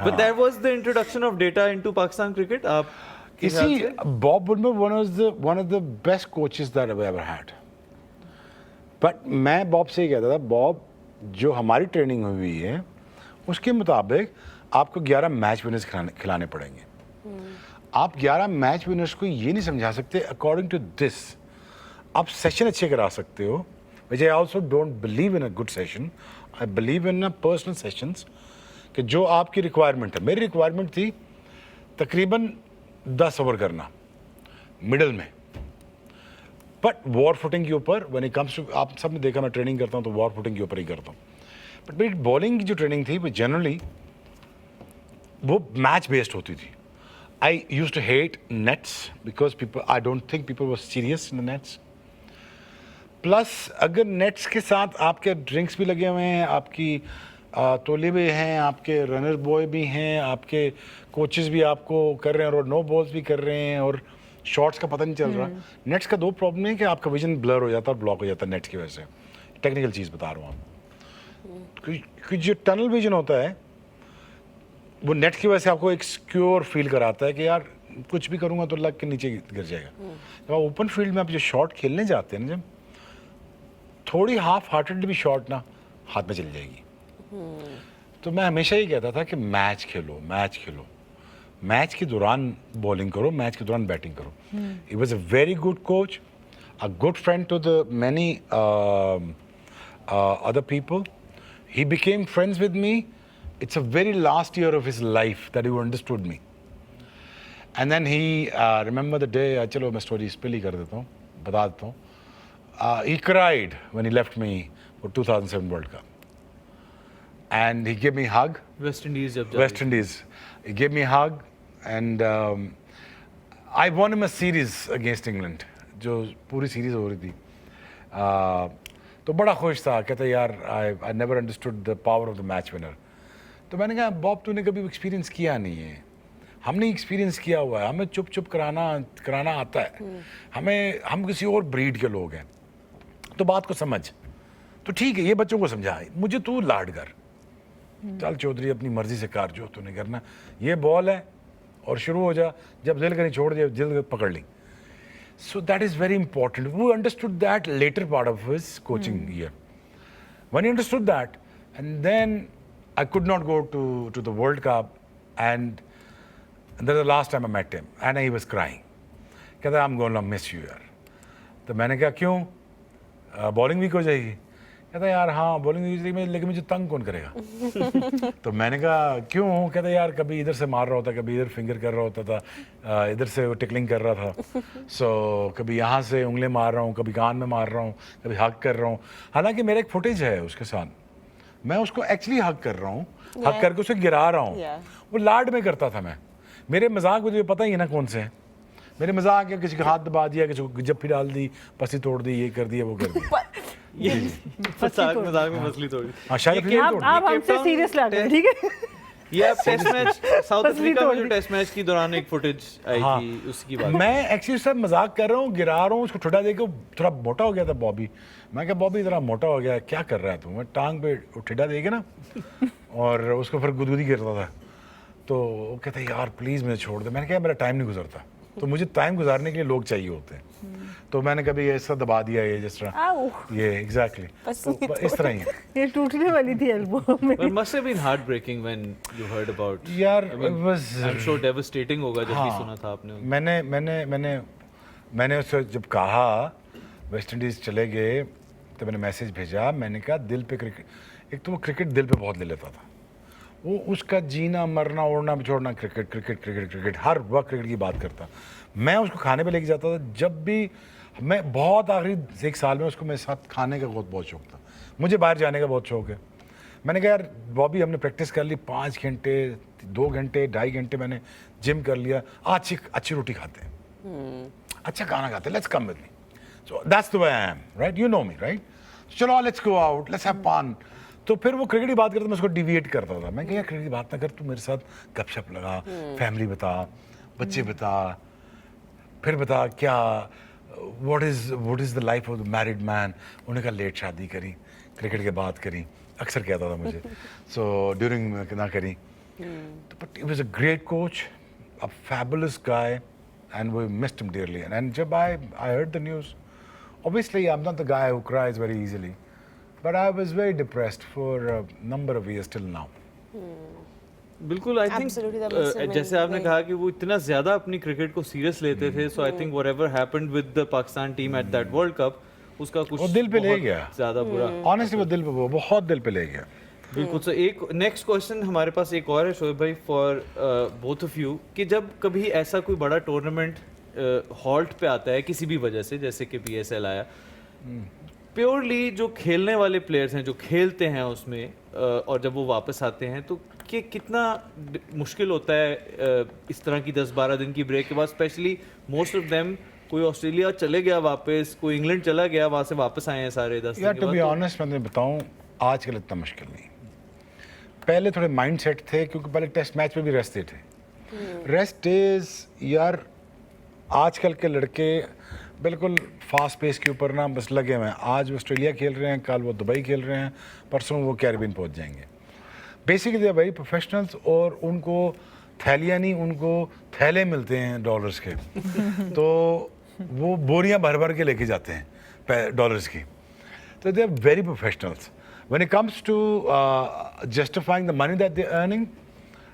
But that was the introduction of data into Pakistan cricket. आप इसी Bob Woolmer one of the best coaches that I've ever had. But मैं बॉब से ही कहता था, बॉब जो हमारी ट्रेनिंग हुई है उसके मुताबिक आपको 11 मैच विनर्स खिलाने पड़ेंगे। आप 11 मैच विनर्स को ये नहीं समझा सकते अकॉर्डिंग टू दिस। आप सेशन अच्छे करा सकते हो, which I also don't believe in a good session. I believe in a personal sessions कि जो आपकी रिक्वायरमेंट है। मेरी रिक्वायरमेंट थी तकरीबन 10 ओवर करना मिडल में, बट वॉर फुटिंग के ऊपर व्हेन इट कम्स टू, आप सब ने देखा मैं ट्रेनिंग करता हूँ तो वॉर फुटिंग के ऊपर ही करता हूँ। बट मेरी बॉलिंग की जो ट्रेनिंग थी वो जनरली वो मैच बेस्ड होती थी. I used to hate nets because people, I don't think people were serious in the nets. Plus अगर नेट्स के साथ आपके ड्रिंक्स भी लगे हुए हैं, आपकी तोले भी हैं, आपके रनर बॉय भी हैं, आपके कोचेस भी आपको कर रहे हैं और नो बॉल्स भी कर रहे हैं और शॉट्स का पता नहीं चल रहा. नेट्स का दो प्रॉब्लम है कि आपका विजन ब्लर हो जाता है और ब्लॉक हो जाता है नेट्स की वजह से. टेक्निकल चीज़ बता रहा हूँ आपको. कि जो टनल विजन होता है वो नेट की वजह से आपको एक सिक्योर फील कराता है कि यार कुछ भी करूँगा तो लग के नीचे गिर जाएगा. जब आप ओपन फील्ड में आप जो शॉट खेलने जाते हैं ना, जब थोड़ी हाफ हार्टेड भी शॉट ना हाथ में चली जाएगी. तो मैं हमेशा ही कहता था कि मैच खेलो, मैच खेलो, मैच के दौरान बॉलिंग करो, मैच के दौरान बैटिंग करो. He was a very good coach, a good friend to the many other people. He became friends with me. It's a very last year of his life that he understood me. And then he, remember the day, चलो मैं story spill ही कर देता हूँ, बता देता हूँ. He cried when he left me for 2007 World Cup. And he gave me a hug. West Indies जब West Indies. He gave me a hug and I won him a series against England. जो पूरी series हो रही थी. तो बड़ा खुश था, कहता यार I never understood the power of the match winner. तो मैंने कहा बॉब तूने कभी एक्सपीरियंस किया नहीं है, हमने एक्सपीरियंस किया हुआ है, हमें चुप चुप कराना आता है. हम किसी और ब्रीड के लोग हैं, तो बात को समझ. तो ठीक है, ये बच्चों को समझा, मुझे तू लाड कर, चल चौधरी अपनी मर्जी से कर जो तूने करना, ये बॉल है और शुरू हो जा, जब दिल कहीं छोड़ दे दिल पकड़ ली. So that is very important. We understood that later part of his coaching year. When he understood that, and then I could not go to the World Cup, and that's the last time I met him, and he was crying. कहता I'm going to miss you यार. तो मैंने कहा क्यों, bowling week हो जाएगी. कहता यार हाँ बॉलिंग वीक हो जाएगी, लेकिन मुझे तंग कौन करेगा. तो मैंने कहा क्यों. कहता यार कभी इधर से मार रहा होता, कभी इधर फिंगर कर रहा होता था, इधर से टिकलिंग कर रहा था. सो कभी यहाँ से उंगली मार रहा हूँ, कभी कान में मार रहा हूँ, कभी हक कर रहा हूँ. हालांकि मेरा एक फुटेज है उसके साथ, मैं उसको एक्चुअली हक कर रहा हूँ, हक करके उसे गिरा रहा हूँ. वो लाड में करता था मैं. मेरे मजाक मुझे पता ही है ना कौन से हैं मेरे मजाक है. किसी का हाथ दबा दिया, किसी को जप्फी डाल दी, पसी तोड़ दी, ये कर दिया, वो कर दिया. ये मजाक में मछली तोड़ी. हाँ शायद आप हमसे सीरियस लग रहे हैं, ठीक है. ये आप टेस्ट मैच साउथ अफ्रीका में जो टेस्ट मैच की दौरान एक फुटेज आई थी, उसकी बात. मैं एक्चुअली सर मजाक कर रहा हूँ, गिरा रहा हूँ उसको, ठुडा देके थोड़ा मोटा हो गया था बॉबी. मैं क्या बॉबी इतना मोटा हो गया, क्या कर रहा है तू. मैं टांग पे ठिडा देके ना और उसको फिर गुदगुदी करता था. तो वो कहता यार प्लीज़ मुझे छोड़ दे. मैंने कहा मेरा टाइम नहीं गुजरता, तो मुझे टाइम गुजारने के लिए लोग चाहिए होते हैं. तो मैंने कभी ऐसा दबा दिया, ये जिस तरह ये एग्जैक्टली तो इस तरह ही है. ये टूटने वाली थी एल्बो में. It must have been heartbreaking when you heard about. यार it was I'm sure devastating होगा जब भी सुना था आपने. मैंने उससे जब कहा वेस्ट इंडीज़ चले गए तो मैंने मैसेज भेजा. मैंने कहा दिल पे क्रिकेट, एक तो वो क्रिकेट दिल पे बहुत ले लेता था. वो उसका जीना मरना उड़ना छोड़ना क्रिकेट क्रिकेट क्रिकेट क्रिकेट, हर वक्त क्रिकेट की बात करता. मैं उसको खाने पे लेके जाता था. जब भी मैं बहुत आखिरी एक साल में उसको मेरे साथ खाने का बहुत शौक था. मुझे बाहर जाने का बहुत शौक है. मैंने कहा यार बॉबी हमने प्रैक्टिस कर ली 5 घंटे 2 घंटे 2.5 घंटे मैंने जिम कर लिया. अच्छी रोटी खाते हैं, अच्छा खाना खाते हैं, let's come with me. So that's the way I am, right. You know me, right. चलो let's go out, let's have fun. तो फिर वो क्रिकेट की बात करता, मैं उसको डिविएट करता था. मैं क्या क्रिकेट की बात ना कर, तू मेरे साथ गपशप लगा, फैमिली बता, बच्चे बता, फिर बता क्या what is the life of the married man. उन्होंने कहा लेट शादी करी, क्रिकेट की बात करी, अक्सर कहता था मुझे. सो ड्यूरिंग ना करी. But he was a great coach, a fabulous guy, and we missed him dearly. And जब I heard the news, obviously I'm not the guy who cries very easily, but I was very depressed for a number of years till now. बिल्कुल. I think जैसे आपने कहा कि वो इतना ज़्यादा अपनी क्रिकेट को सीरियस लेते थे. So I think whatever happened with the Pakistan team at that world cup, उसका कुछ वो दिल पे ले गया ज़्यादा बुरा. ऑनेस्टली वो दिल पे बहुत दिल पे ले गया. बिल्कुल. सो एक नेक्स्ट क्वेश्चन हमारे पास एक और है शोएब भाई, फॉर बोथ ऑफ यू, कि जब कभी ऐसा कोई बड़ा टूर्नामेंट हॉल्ट पे आता है किसी भी वजह से, जैसे कि PSL आया, प्योरली जो खेलने वाले प्लेयर्स हैं, जो खेलते हैं उसमें और जब वो वापस आते हैं तो कितना मुश्किल होता है इस तरह की 10-12 दिन की ब्रेक के बाद, स्पेशली मोस्ट ऑफ देम कोई ऑस्ट्रेलिया चले गया वापस, कोई इंग्लैंड चला गया, वहाँ से वापस आए हैं सारे 10 दिन के बाद। टू बी ऑनेस्ट मैं बताऊँ, आजकल इतना मुश्किल नहीं। पहले थोड़े माइंड सेट थे, क्योंकि पहले टेस्ट मैच में भी रेस्ट थे। रेस्ट डेज यार, आजकल के लड़के बिल्कुल फास्ट पेस के ऊपर ना बस लगे हुए हैं। आज वो ऑस्ट्रेलिया खेल रहे हैं, कल वो दुबई खेल रहे हैं, परसों वो कैरिबियन पहुंच जाएंगे। Basically they are very professionals, और उनको थैलियाँ नहीं, उनको थैले मिलते हैं डॉलर्स के तो वो बोरियां भर भर के लेके जाते हैं डॉलर्स की। तो they are very professionals. When it comes to justifying the money that they're earning,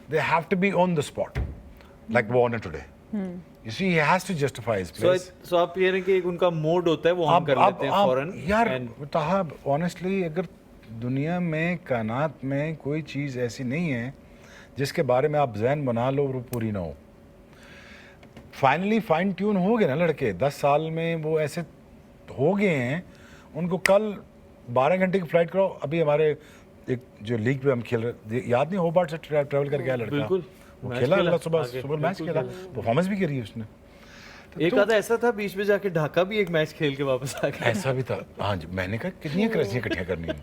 they have to be on the spot, like Warner today. You see, he has to justify his place. So आप ये रहे कि एक उनका mode होता है, वो हम कर लेते हैं फौरन। यार ताहब, honestly, अगर दुनिया में, कायनात में कोई चीज़ ऐसी नहीं है जिसके बारे में आप जहन बना लो और वो पूरी ना हो। फाइनली फाइन ट्यून हो गए ना लड़के, 10 साल में वो ऐसे हो गए हैं। उनको कल 12 घंटे की फ्लाइट करो। अभी हमारे एक जो लीग पे हम खेल रहे, याद नहीं, होबार्ट से ट्रैवल करके आया लड़का। बिल्कुल, वो खेला सुबह मैच खेला, परफॉर्मेंस भी करी उसने। तो एक आधा ऐसा था बीच में जाके ढाका भी एक मैच खेल के वापस आ गया। ऐसा भी था, हाँ जी। मैंने कहा कितनी करेंसी इकट्ठा करनी है।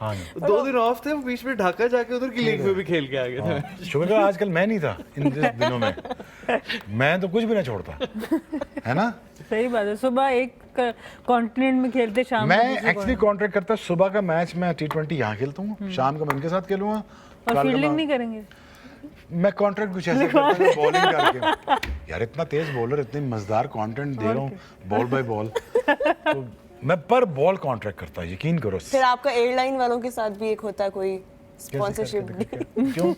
हाँ जी, 2 दिन ऑफ थे, वो बीच में ढाका जाके उधर की लीग में भी खेल के आ गए थे। शुक्र है आजकल मैं नहीं था इन दिनों में, मैं तो कुछ भी ना छोड़ता, है ना। सही बात है। सुबह एक कॉन्टिनेंट में खेलते, शाम मैं एक्चुअली कॉन्ट्रैक्ट करता, सुबह का मैच मैं T20 यहाँ खेलता हूँ, शाम का मैं उनके साथ खेलूंगा। और फील्डिंग नहीं करेंगे? मैं कॉन्ट्रैक्ट कुछ ऐसे करता हूँ, बॉलिंग करके। यार इतना तेज बॉलर, इतनी मजेदार कंटेंट दे रहा हूँ बॉल बाय बॉल, तो मैं पर बॉल कॉन्ट्रैक्ट करता है, यकीन करो। फिर आपका एयरलाइन वालों के साथ भी एक होता है कोई स्पॉन्सरशिप? क्यों?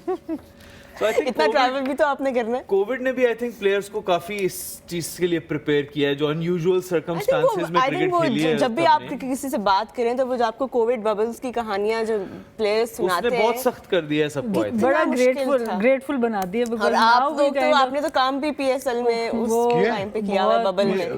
इतना ट्रैवल भी तो आपने करना है। कोविड ने भी आई थिंक प्लेयर्स को काफी इस चीज के लिए प्रिपेयर किया है, जो अनयूजुअल सर्कमस्टेंसेस में क्रिकेट खेली है। जब भी आप किसी से बात करें तो वो जो आपको कोविड बबल्स की कहानियां जो प्लेयर्स सुनाते हैं, उसने बहुत सख्त कर दिया है सबको। बड़ा ग्रेटफुल बना दिया। और आप लोग तो आपने तो काम भी PSL में उस टाइम पे किया हुआ, बबल में।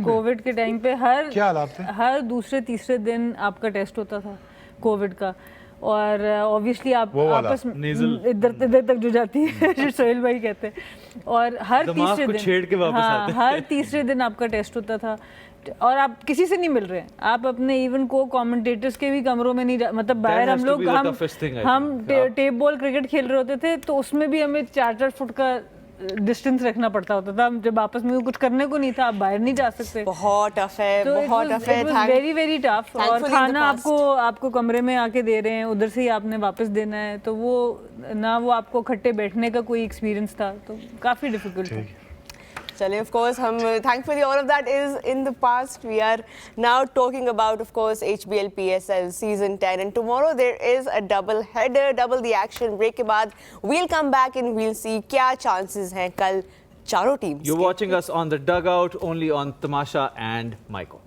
कोविड के टाइम पे हर दूसरे तीसरे दिन आपका टेस्ट होता था कोविड का। और ऑब्वियसली आप आपस में इधर तक जो जाती है सोहेल भाई कहते हैं। और हर तीसरे दिन छेड़ के वापस आते हैं। हर तीसरे दिन आपका टेस्ट होता था, और आप किसी से नहीं मिल रहे हैं। आप अपने इवन को कमेंटेटर्स के भी कमरों में नहीं मतलब बाहर हम टेप बॉल क्रिकेट खेल रहे होते थे, तो उसमें भी हमें 4-4 फुट का डिस्टेंस रखना पड़ता होता था। जब आपस में कुछ करने को नहीं था, आप बाहर नहीं जा सकते। बहुत टफ है, बहुत टफ है, वेरी टफ। और खाना आपको कमरे में आके दे रहे हैं, उधर से ही आपने वापस देना है, तो वो ना वो आपको खट्टे बैठने का कोई एक्सपीरियंस था, तो काफी डिफिकल्ट था। चलिए, of course, हम thankfully all of that is in the past. We are now talking about, of course, HBL PSL season 10, and tomorrow there is a double header, double the action. Break के बाद we'll come back and we'll see क्या chances हैं कल चारों teams। You're watching us on the dugout, only on Tamasha and Maiko.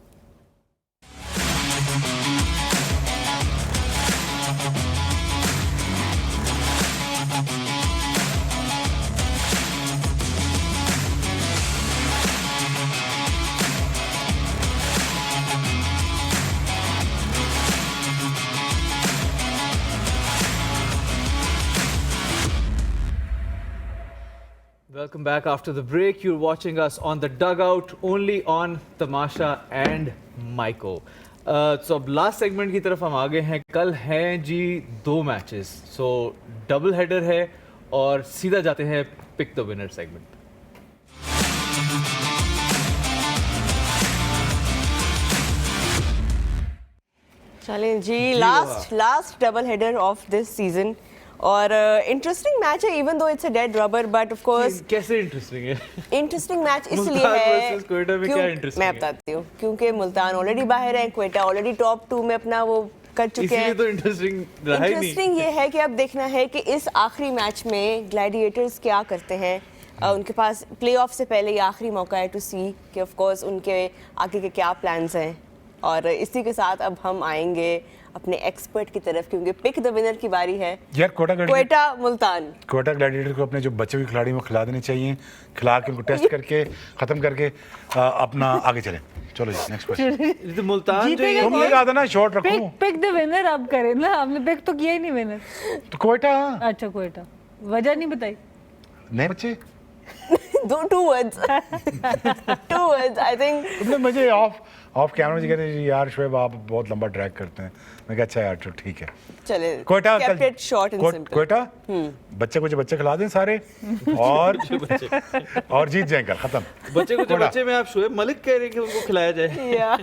Welcome back after the break. You're watching us on the dugout, only on Tamasha and Maiko. So अब last segment की तरफ हम आगे हैं। कल हैं जी 2 matches, सो double header है और सीधा जाते हैं पिक द विनर सेगमेंट। चलें जी, last double header of this season, और इंटरेस्टिंग मैच है, even though it's a dead rubber, but of course कैसे इंटरेस्टिंग है? इंटरेस्टिंग मैच इसलिए है, मैं बताती हूँ, क्योंकि मुल्तान ऑलरेडी बाहर है, क्वेटा ऑलरेडी टॉप 2 में अपना वो कर चुके हैं। तो इंटरेस्टिंग ये है कि अब देखना है कि इस आखिरी मैच में ग्लैडिएटर्स क्या करते हैं। उनके पास प्लेऑफ से पहले ये आखिरी मौका है टू सी कि ऑफ कोर्स उनके आगे के क्या प्लान्स हैं। और इसी के साथ अब हम आएंगे अपने एक्सपर्ट की तरफ, क्योंकि पिक द विनर की बारी है। यार क्वेटा मुल्तान। क्वेटा ग्लैडिएटर को अपने जो बचे हुए खिलाड़ी में खिला देने चाहिए, खिला के उनको टेस्ट करके खत्म करके अपना आगे चलें। चलो जी नेक्स्ट क्वेश्चन। तो मुल्तान जो ये तुमने कहा था ना शॉर्ट रखो। पिक द विनर आप करें ना, आपने पिक तो किया ही नहीं विनर। तो क्वेटा। अच्छा क्वेटा, वजह नहीं बताई। नहीं बच्चे two words I think। तुमने मुझे ऑफ कैमरा में कहते हैं यार शोएब आप बहुत लंबा ट्रैक करते हैं। मैं कहा अच्छा यार चलो ठीक है। चले Quetta kept it short and simple। Quetta बच्चे कुछ बच्चे खिला दें सारे और जीत जाएं कल खत्म। बच्चे को जो बच्चे में आप शोएब मलिक कह रहे हैं कि उनको खिलाया जाए।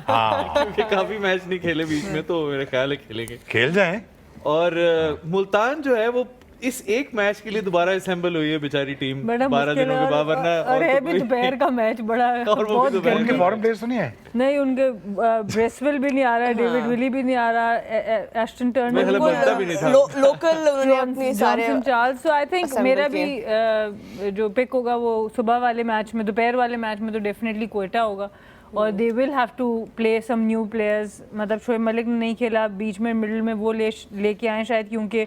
हाँ क्योंकि काफी मैच नहीं खेले बीच में, तो मेरा ख्याल है खेलेंगे। खेल जाएं। और मुल्तान जो है वो इस एक मैच के लिए दोबारा असेंबल हुई है बेचारी टीम, बड़ा 12 दिनों के बाद, वरना और है भी दोपहर का मैच बड़ा और वो भी दोपहर उनके फॉरेन प्लेयर्स तो नहीं है। नहीं उनके ब्रेसवेल भी नहीं आ रहा, डेविड विली भी नहीं आ रहा, एस्टन टर्नर बनता भी नहीं था। लोकल उन्होंने अपने सारे Johnson Charles. So I think assemble मेरा भी जो पिक होगा वो सुबह वाले मैच में, दोपहर वाले मैच में तो डेफिनेटली क्वेटा होगा। और they will have to play some new players, मतलब शोएब मलिक ने नहीं खेला, बीच में मिडिल में वो लेके आए शायद, क्योंकि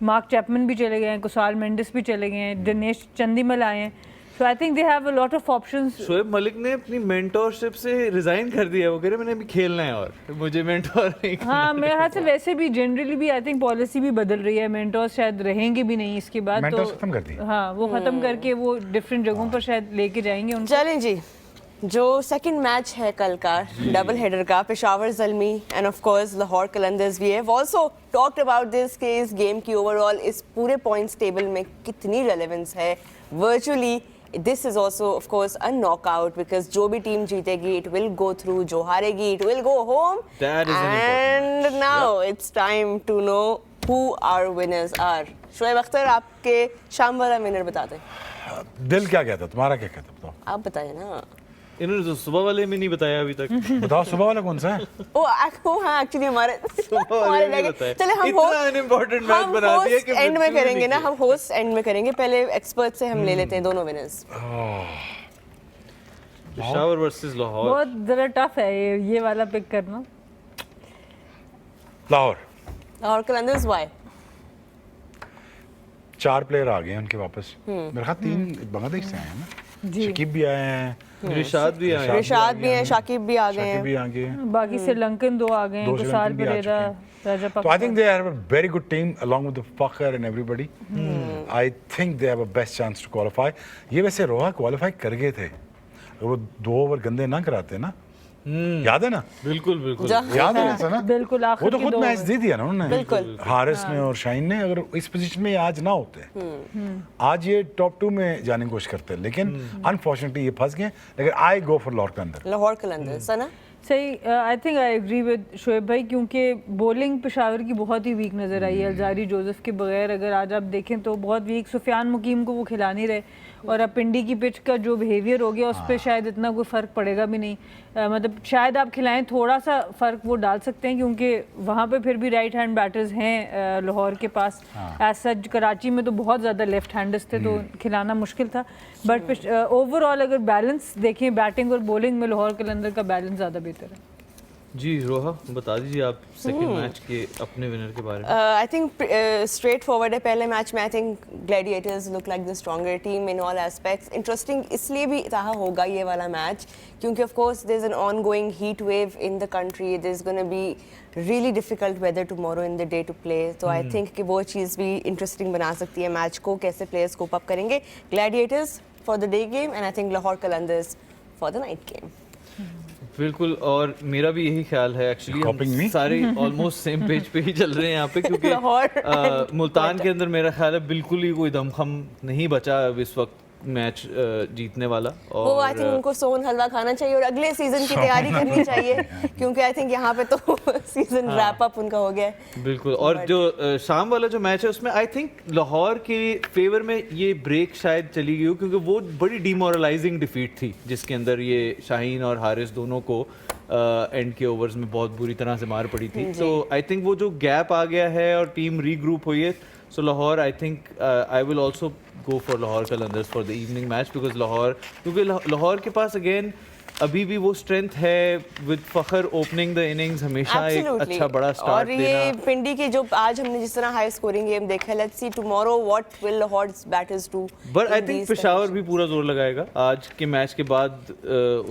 मार्क चैपमैन भी चले गए हैं, कुसाल मेंडिस भी चले गए हैं, दिनेश चंदीमल आए हैं। So I think they have a lot of options. Shoaib Malik ने अपनी मेंटोरशिप से रिजाइन कर दिया। वो कह रहे मैंने अभी खेलना है और मुझे मेंटोर नहीं करना। हाँ मेरे ख्याल से वैसे भी जनरली भी आई थिंक पॉलिसी भी बदल रही है, मेंटोर्स शायद रहेंगे भी नहीं इसके बाद। मेंटोर्स खत्म कर दिए। हाँ वो खत्म करके वो डिफरेंट जगहों पर शायद लेके जाएंगे उनको। चलें जी, जो सेकंड मैच है कल का डबल हेडर का, Peshawar Zalmi and of course Lahore Qalandars. We have also talked about this कि इस गेम की ओवरऑल इस पूरे पॉइंट्स टेबल में कितनी रेलेवेंस है। Virtually this is also of course a knockout, because जो भी टीम जीतेगी इट विल गो थ्रू, जो हारेगी it will go home. And now it's time to know who our winners are. Shoaib Akhtar, आपके शाम वाला विनर बताते हैं। दिल क्या कहता, तुम्हारा क्या कहता बताओ। आप बताइए ना। इन्होंने तो सुबह वाले में नहीं बताया अभी तक। बताओ सुबह वाला कौन सा है। हाँ एक्चुअली हमारे नहीं बताया। चले हम इतना अनइम्पोर्टेंट मैच बना दिया कि एंड में बिल्कुल करेंगे नहीं ना, हम होस्ट एंड में करेंगे। पहले एक्सपर्ट से हम ले लेते हैं दोनों विनर्स। पेशावर वर्सेस लाहौर बहुत जरा टफ है ये वाला पिक करना। लाहौर और कलंदर्स व्हाई? 4 प्लेयर आ गए हैं उनके वापस। मेरे ख्याल 3 बांग्लादेश से आए हैं ना। शकीब भी आए हैं, रिशाद भी आए, रिशाद भी हैं, शाकिब भी आ गए शकीब हैं, भी आ गए हैं। बाकी श्रीलंकन 2 आ गए हैं, 2 कुसाल श्रीलंकन भी आ परेरा, चुके राजा So I think they have a very good team along with the Fakhr and everybody. I think they have a best chance to qualify. ये वैसे रोहा क्वालिफाई कर गए थे अगर वो 2 ओवर गंदे ना कराते ना। याद है ना? बिल्कुल बिल्कुल याद है ना ऐसा ना? बिल्कुल वो आखिर तो के खुद 2 मैच दे दिया ना उन्होंने। बिल्कुल। हारिस ने और शाहीन ने। अगर इस पोजीशन में आज ना होते, आज ये टॉप 2 में जाने की कोशिश करते, लेकिन अनफॉर्चुनेटली ये फंस गए। लेकिन आई गो फॉर लाहौर के अंदर। लाहौर कलंदर्स है ना। सही। I think I agree with Shoaib भाई, क्योंकि बॉलिंग पेशावर की बहुत ही वीक नज़र आई है। अलजारी जोसेफ के बगैर अगर आज आप देखें तो बहुत वीक। सुफियान मुकीम को वो खिला नहीं रहे, और अब पिंडी की पिच का जो बिहेवियर हो गया उस पर शायद इतना कोई फ़र्क पड़ेगा भी नहीं। मतलब शायद आप खिलाएं, थोड़ा सा फ़र्क वो डाल सकते हैं, क्योंकि वहाँ पे फिर भी राइट हैंड बैटर्स हैं लाहौर के पास। एज सच कराची में तो बहुत ज़्यादा लेफ्ट हैंडर्स थे, तो खिलाना मुश्किल था। बट ओवरऑल अगर बैलेंस देखें बैटिंग और बॉलिंग में, लाहौर कलंदर का बैलेंस ज़्यादा बेहतर है। जी रोहा, बता दीजिए आप सेकंड मैच के अपने विनर के बारे में। आई थिंक स्ट्रेट फॉरवर्ड है। पहले मैच में I think Gladiators look like the stronger team in all aspects. Interesting इसलिए भी रहा होगा ये वाला मैच क्योंकि of course there is an ongoing heat wave in the country. There is gonna be really difficult weather tomorrow in the day to play. तो I think कि वो चीज़ भी इंटरेस्टिंग बना सकती है मैच को, कैसे प्लेयर्स कोप अप करेंगे। Gladiators for the day game and I think Lahore Qalandars for the night game. बिल्कुल, और मेरा भी यही ख्याल है। एक्चुअली सारे ऑलमोस्ट सेम पेज पे ही चल रहे हैं यहाँ पे, क्योंकि मुल्तान के अंदर मेरा ख्याल है बिल्कुल ही कोई दमखम नहीं बचा अब इस वक्त मैच जीतने वाला। और वो आई थिंक उनको सोन हलवा खाना चाहिए और अगले सीजन की तैयारी करनी चाहिए, क्योंकि आई थिंक यहाँ पे तो सीजन रैप अप उनका हो गया है। बिल्कुल। और जो शाम वाला जो मैच है उसमें आई थिंक लाहौर के फेवर में ये ब्रेक शायद चली गई हो, क्योंकि वो बड़ी डिमोरलाइजिंग डिफीट थी जिसके अंदर ये शाहीन और हारिस दोनों को एंड के ओवर्स में बहुत बुरी तरह से मार पड़ी थी। तो आई थिंक वो जो गैप आ गया है और टीम रीग्रुप हुई है, so Lahore I think I will also go for Lahore Qalandars for the evening match because Lahore, क्योंकि लाहौर के पास अगेन अभी भी वो स्ट्रेंथ है with Fakhar opening the innings, हमेशा एक Absolutely. अच्छा बड़ा स्टार्ट और ये देना। पिंडी के जो आज हमने जिस तरह हाई स्कोरिंग गेम देखा, let's see tomorrow what will लाहौर's batters do. But I in think these Peshawar भी conditions. पूरा जोर लगाएगा आज के मैच के बाद।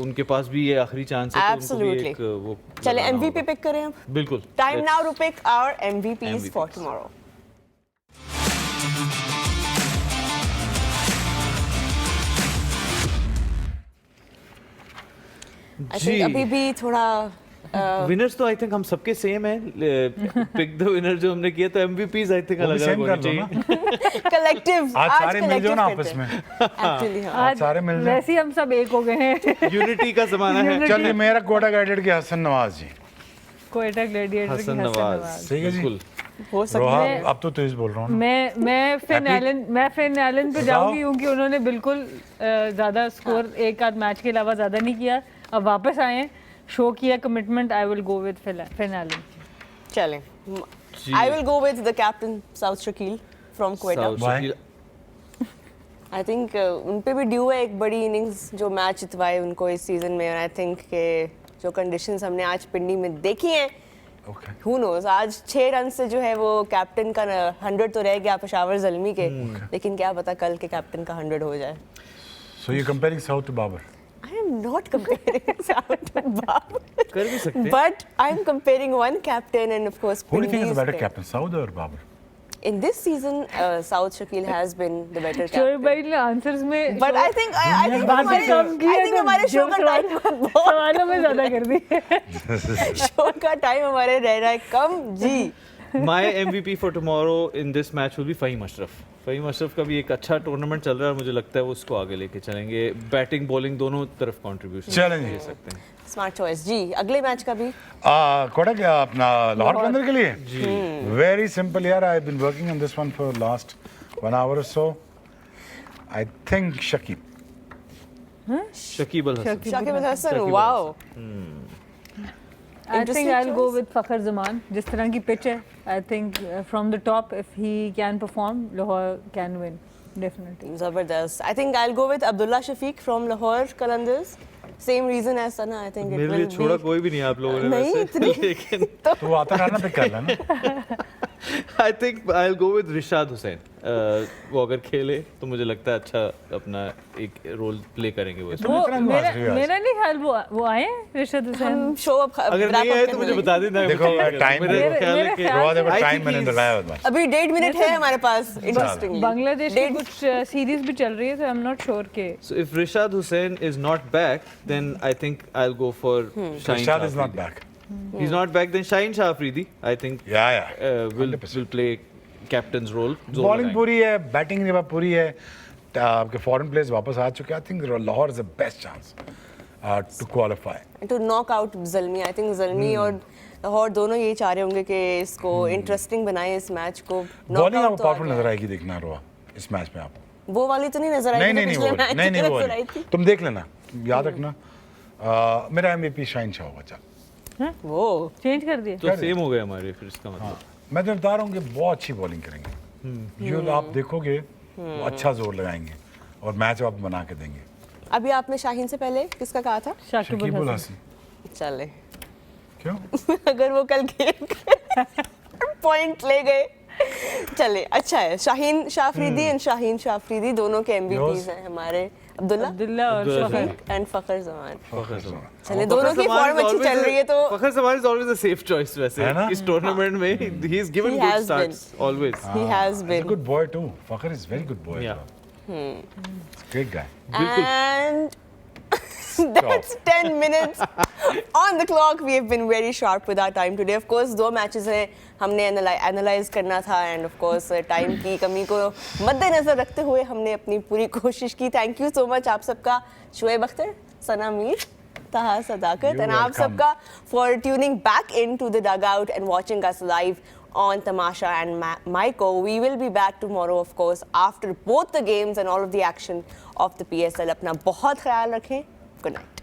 उनके पास भी ये आखिरी चांस है, तो उनको भी Absolutely. एक वो चले लगाना MVP होगा। पिक करें अब। बिल्कुल। Time Let's- now to pick our MVPs for MVPs. tomorrow. I ji think अभी भी थोड़ा विनर्स तो आई थिंक हम सबके सेम है। पिक द विनर जो हमने किया, तो एमवीपीज आई थिंक वो भी अलग सेम अलग कर होने लो चाहिए। ना। कलेक्टिव आज सारे मिल जाओ ना आपस में। एक्चुअली हाँ आज सारे मिल जाए। वैसे ही हम सब एक हो गए हैं। यूनिटी का जमाना है। चलिए मेरा कोटा गाइडेड के हसन नवाज जी। कोयटा ग्लैडिएटर की हसन हसन नवाज, नवाज। ठीक है जी। बिल्कुल। हो सकता रोहा है। अब तो तेज बोल रहा हूँ ना। मैं फिन एलन पे जाऊंगी क्योंकि उन्होंने बिल्कुल ज़्यादा स्कोर एक आध मैच के अलावा ज़्यादा नहीं किया। अब वापस आए हैं, शो किया commitment. I will go with Finn Allen. चलें I will go with the captain South Shakil from Quetta. South Why? Shakeel. I think उन पे भी ड्यू है एक बड़ी इनिंग्स जो मैच जितवाए उनको इस सीजन में। और आई थिंक के जो कंडीशंस हमने आज पिंडी में देखी हैं, Okay. who knows, आज 6 रन से जो है वो कैप्टन का 100 तो रह गया पेशावर ज़ल्मी के, लेकिन क्या पता कल के कैप्टन का 100 हो जाए। So you're comparing South to Babar. I am not comparing South to Babar, कर भी सकते हैं। but I am comparing one captain and of course Who do you think is Pindi's the better pick. captain, South or Babar? In this season, South Shakil has been the better Shoaib captain. भाई ने answers में But I think बातें कम की है, तो हमारे show का time बहुत सवालों में ज़्यादा कर दी। शो का टाइम हमारे रह रहा है कम जी। My MVP for tomorrow in this match will be Faheem Ashraf. Faheem Ashraf का भी एक अच्छा टूर्नामेंट चल रहा है, मुझे लगता है वो उसको आगे लेके चलेंगे। बैटिंग बॉलिंग दोनों तरफ कंट्रीब्यूशन चलेंगे। दे सकते हैं। स्मार्ट चॉइस जी। अगले मैच का भी कोटा क्या अपना लाहौर के अंदर के लिए वेरी सिंपल यार। I been working on this one for last 1 hour or so. I think Shakib. Shakib Al Hasan. Shakib Al Hasan, Shakib Al wow. I think I will go choice. With Fakhar Zaman. जिस तरह की पिच है, I think from the top if he can perform, Lahore can win definitely. जबरदस्त। I think I will go with Abdullah Shafique from Lahore Qalandars. Same reason as Sana. I think मेरे लिए छोड़ा कोई भी नहीं आप लोगों ने नहीं, वैसे, इतनी- लेकिन तो आता रहना पिक कर लेना। आई think I will go with Rishad Hussain. वो अगर खेले तो मुझे लगता है अच्छा अपना एक रोल प्ले करेंगे वो इसमें। वो इतना नवाज मेरा रही हो आज। मेरा नहीं ख्याल वो आए हैं रिशद हुसैन। हम शो अब अगर wrap नहीं up आए तो करने मुझे लगे। बता देना। देखो, मुझे टाइम मेरे मेरे ख्याल है मेरे कि ख्याल रोहा देखो I टाइम think मैंने he's- लगाया बस। अभी 1.5 मिनट है हमारे पास। इंटरेस्टिंगली बांग्लादेश की कुछ सीरीज भी चल रही है, तो आई एम नॉट श्योर के So if Rishad Hussain is not back, then I think I'll go for Shaheen Rashad is not Shah back. Afridi. He's not back, then Shaheen Shah Afridi, I think, Yeah. will 100%. play captain's role. जोर bowling लगाएंगे। पूरी है, batting जब पूरी है, आपके foreign players वापस आ चुके हैं। I think Lahore is the best chance to qualify. To knock out Zalmi. I think Zalmi और लाहौर दोनों यही चाह रहे होंगे कि इसको इंटरेस्टिंग बनाए इस मैच को। बॉलिंग आपको Knockout तो आ पावरफुल गया। नजर आएगी, देखना रोहा इस मैच में आप। वो वाली तो नहीं नजर आई नहीं थी नहीं जो नहीं पिछले वो मैच नहीं में नहीं वो नजर आई नहीं। थी। तुम देख लेना, याद रखना। मेरा एमवीपी शाहीन शाह होगा। चल वो चेंज कर दिए। तो सेम हो गए हमारे फिर इसका मतलब। मैं तो बता रहा हूँ कि बहुत अच्छी बॉलिंग करेंगे। जो आप देखोगे वो अच्छा जोर लगाएंगे और मैच आप बना के देंगे। अभी आपने शाहीन से पहले किसका कहा था? शाकिब शकीब अल उल हसन। हसन। चले क्यों? अगर वो कल गेम पॉइंट ले गए। चले अच्छा है। शाहीन शाह अफरीदी एंड शाहीन शाह अफरीदी दोनों के एमवीपीज Yours? हैं हमारे। अब्दुल्ला अब्दुल्ला और अब्दुल्ला शफीक। एंड फखर जमान। फखर जमान। चले दोनों की फॉर्म अच्छी चल रही है तो फखर Zaman is always a safe choice वैसे है ना? इस टूर्नामेंट में। He is given He good has been. starts always. he has He's a been good boy too. Fakhar is very good boy. Yeah. He's a great guy. and that's 10 minutes on the clock. We have been very sharp with our time today. Of course, 2 matches हैं, हमने analyse करना था and of course time की कमी को मद्देनजर रखते हुए हमने अपनी पूरी कोशिश की। थैंक यू सो मच आप सबका, शोएब अख्तर, सना मीर, ताहा सदाकत, You're एंड आप welcome. सबका for tuning back in to the dugout and watching us live on Tamasha and Maiko. We will be back tomorrow, of course, after both the games and all of the action of the PSL. अपना बहुत ख्याल रखें. Good night.